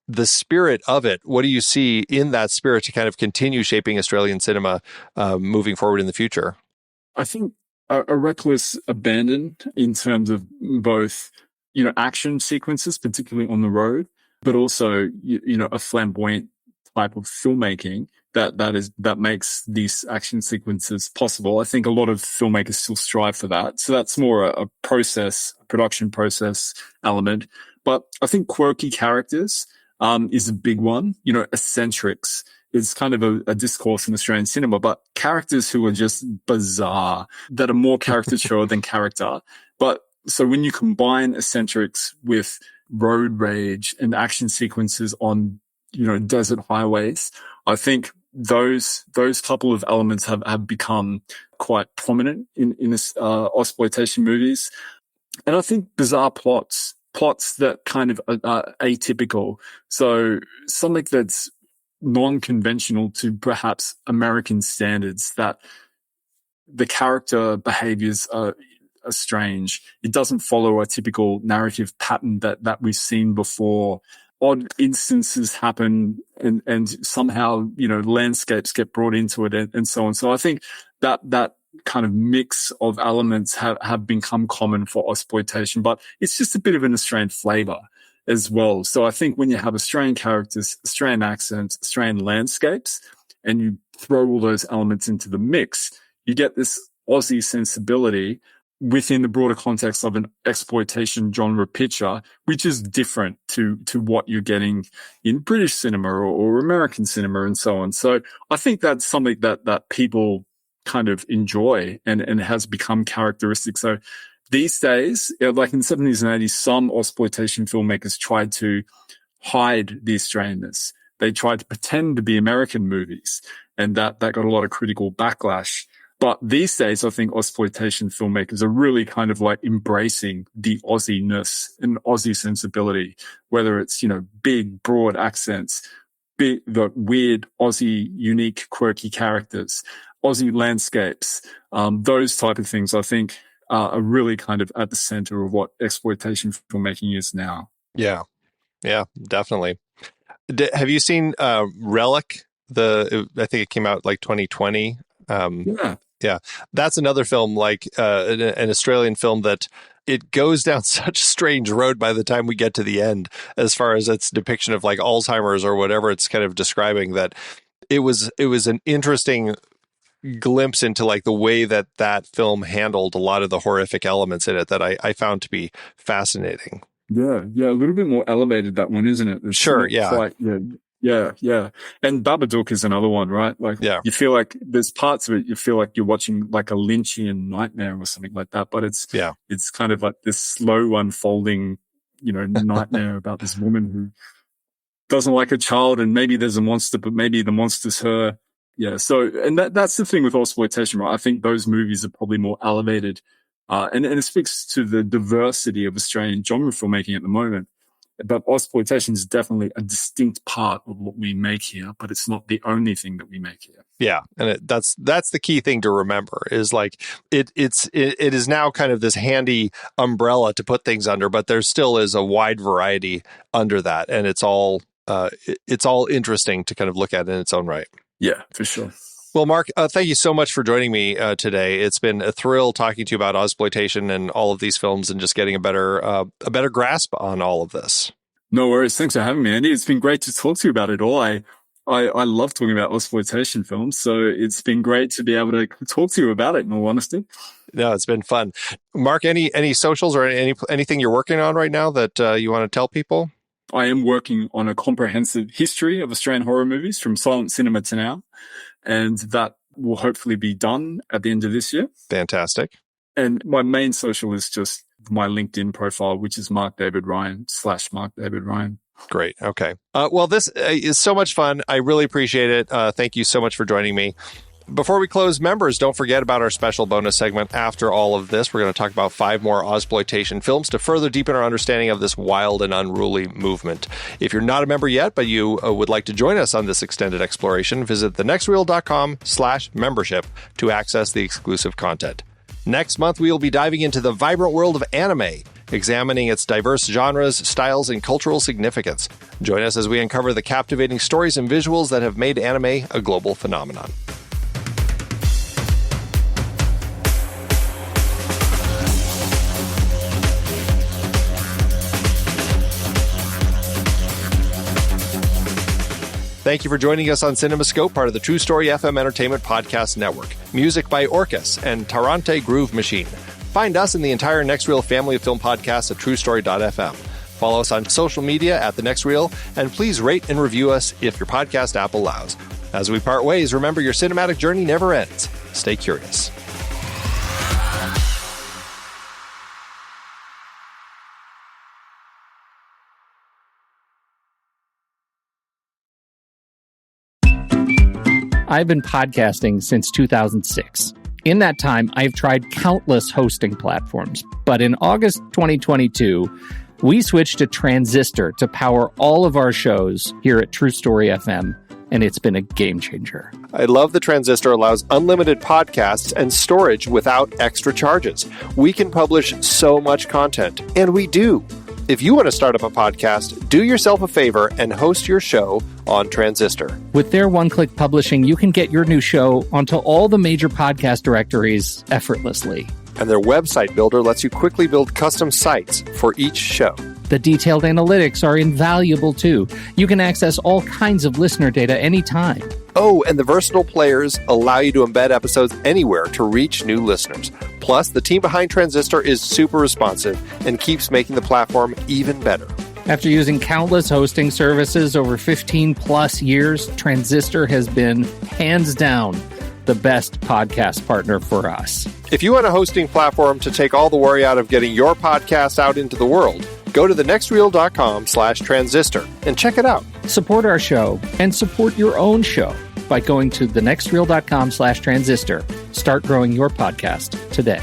the spirit of it, what do you see in that spirit to kind of continue shaping Australian cinema moving forward in the future? I think a reckless abandon in terms of both, action sequences, particularly on the road, but also, a flamboyant type of filmmaking that makes these action sequences possible. I think a lot of filmmakers still strive for that. So that's more a production process element. But I think quirky characters is a big one. Eccentrics is kind of a discourse in Australian cinema, but characters who are just bizarre, that are more caricature than character. But so when you combine eccentrics with road rage and action sequences on, desert highways, I think those couple of elements have become quite prominent in this Ozploitation movies. And I think bizarre plots that kind of are atypical. So something that's non-conventional to perhaps American standards, that the character behaviors are strange. It doesn't follow a typical narrative pattern that we've seen before. Odd instances happen and somehow, landscapes get brought into it and so on. So I think that kind of mix of elements have become common for Ozploitation, but it's just a bit of an Australian flavor as well. So I think when you have Australian characters, Australian accents, Australian landscapes, and you throw all those elements into the mix, you get this Aussie sensibility within the broader context of an exploitation genre picture, which is different to what you're getting in British cinema or American cinema and so on. So I think that's something that people kind of enjoy and has become characteristic. So these days, like in the 70s and 80s, some Ozploitation filmmakers tried to hide the Australianness. They tried to pretend to be American movies, and that got a lot of critical backlash. But these days, I think Ozploitation filmmakers are really kind of like embracing the Aussie-ness and Aussie sensibility, whether it's, big, broad accents, the weird Aussie, unique, quirky characters, Aussie landscapes, those type of things, I think, are really kind of at the center of what exploitation filmmaking is now. Yeah, definitely. Have you seen Relic? I think it came out like 2020. Yeah, that's another film, like an Australian film that it goes down such a strange road by the time we get to the end, as far as its depiction of like Alzheimer's or whatever it's kind of describing, that it was an interesting glimpse into like the way that film handled a lot of the horrific elements in it that I found to be fascinating. Yeah, a little bit more elevated, that one, isn't it? It's sure, yeah. Quite, yeah. And Babadook is another one, right? Like, you feel like there's parts of it, you feel like you're watching like a Lynchian nightmare or something like that, but it's kind of like this slow unfolding, nightmare about this woman who doesn't like a child, and maybe there's a monster, but maybe the monster's her. Yeah. So, and that's the thing with Ozploitation, right? I think those movies are probably more elevated, and it speaks to the diversity of Australian genre filmmaking at the moment. But Ozploitation is definitely a distinct part of what we make here, but it's not the only thing that we make here. Yeah, and that's the key thing to remember, is like it is now kind of this handy umbrella to put things under, but there still is a wide variety under that, and it's all interesting to kind of look at in its own right. Yeah, for sure. Well, Mark, thank you so much for joining me today. It's been a thrill talking to you about Ozploitation and all of these films, and just getting a better grasp on all of this. No worries. Thanks for having me, Andy. It's been great to talk to you about it all. I love talking about Ozploitation films, so it's been great to be able to talk to you about it, in all honesty. No, it's been fun. Mark, any socials or anything you're working on right now that you want to tell people? I am working on a comprehensive history of Australian horror movies from silent cinema to now, and that will hopefully be done at the end of this year. Fantastic. And my main social is just my LinkedIn profile, which is Mark David Ryan /Mark David Ryan. Great. Okay. Well, this is so much fun. I really appreciate it. Thank you so much for joining me. Before we close, members, don't forget about our special bonus segment. After all of this, we're going to talk about 5 more Ozploitation films to further deepen our understanding of this wild and unruly movement. If you're not a member yet, but you would like to join us on this extended exploration, visit thenextreel.com/membership to access the exclusive content. Next month, we will be diving into the vibrant world of anime, examining its diverse genres, styles, and cultural significance. Join us as we uncover the captivating stories and visuals that have made anime a global phenomenon. Thank you for joining us on CinemaScope, part of the True Story FM Entertainment Podcast Network. Music by Orcus and Tarante Groove Machine. Find us and the entire Next Reel family of film podcasts at truestory.fm. Follow us on social media at The Next Reel, and please rate and review us if your podcast app allows. As we part ways, remember your cinematic journey never ends. Stay curious. I've been podcasting since 2006. In that time, I've tried countless hosting platforms, but in August 2022, we switched to Transistor to power all of our shows here at True Story FM, and it's been a game changer. I love the Transistor allows unlimited podcasts and storage without extra charges. We can publish so much content, and we do. If you want to start up a podcast, do yourself a favor and host your show on Transistor. With their one-click publishing, you can get your new show onto all the major podcast directories effortlessly. And their website builder lets you quickly build custom sites for each show. The detailed analytics are invaluable too. You can access all kinds of listener data anytime. Oh, and the versatile players allow you to embed episodes anywhere to reach new listeners. Plus, the team behind Transistor is super responsive and keeps making the platform even better. After using countless hosting services over 15 plus years, Transistor has been, hands down, the best podcast partner for us. If you want a hosting platform to take all the worry out of getting your podcast out into the world, go to thenextreel.com/transistor and check it out. Support our show and support your own show by going to thenextreel.com/transistor. Start growing your podcast today.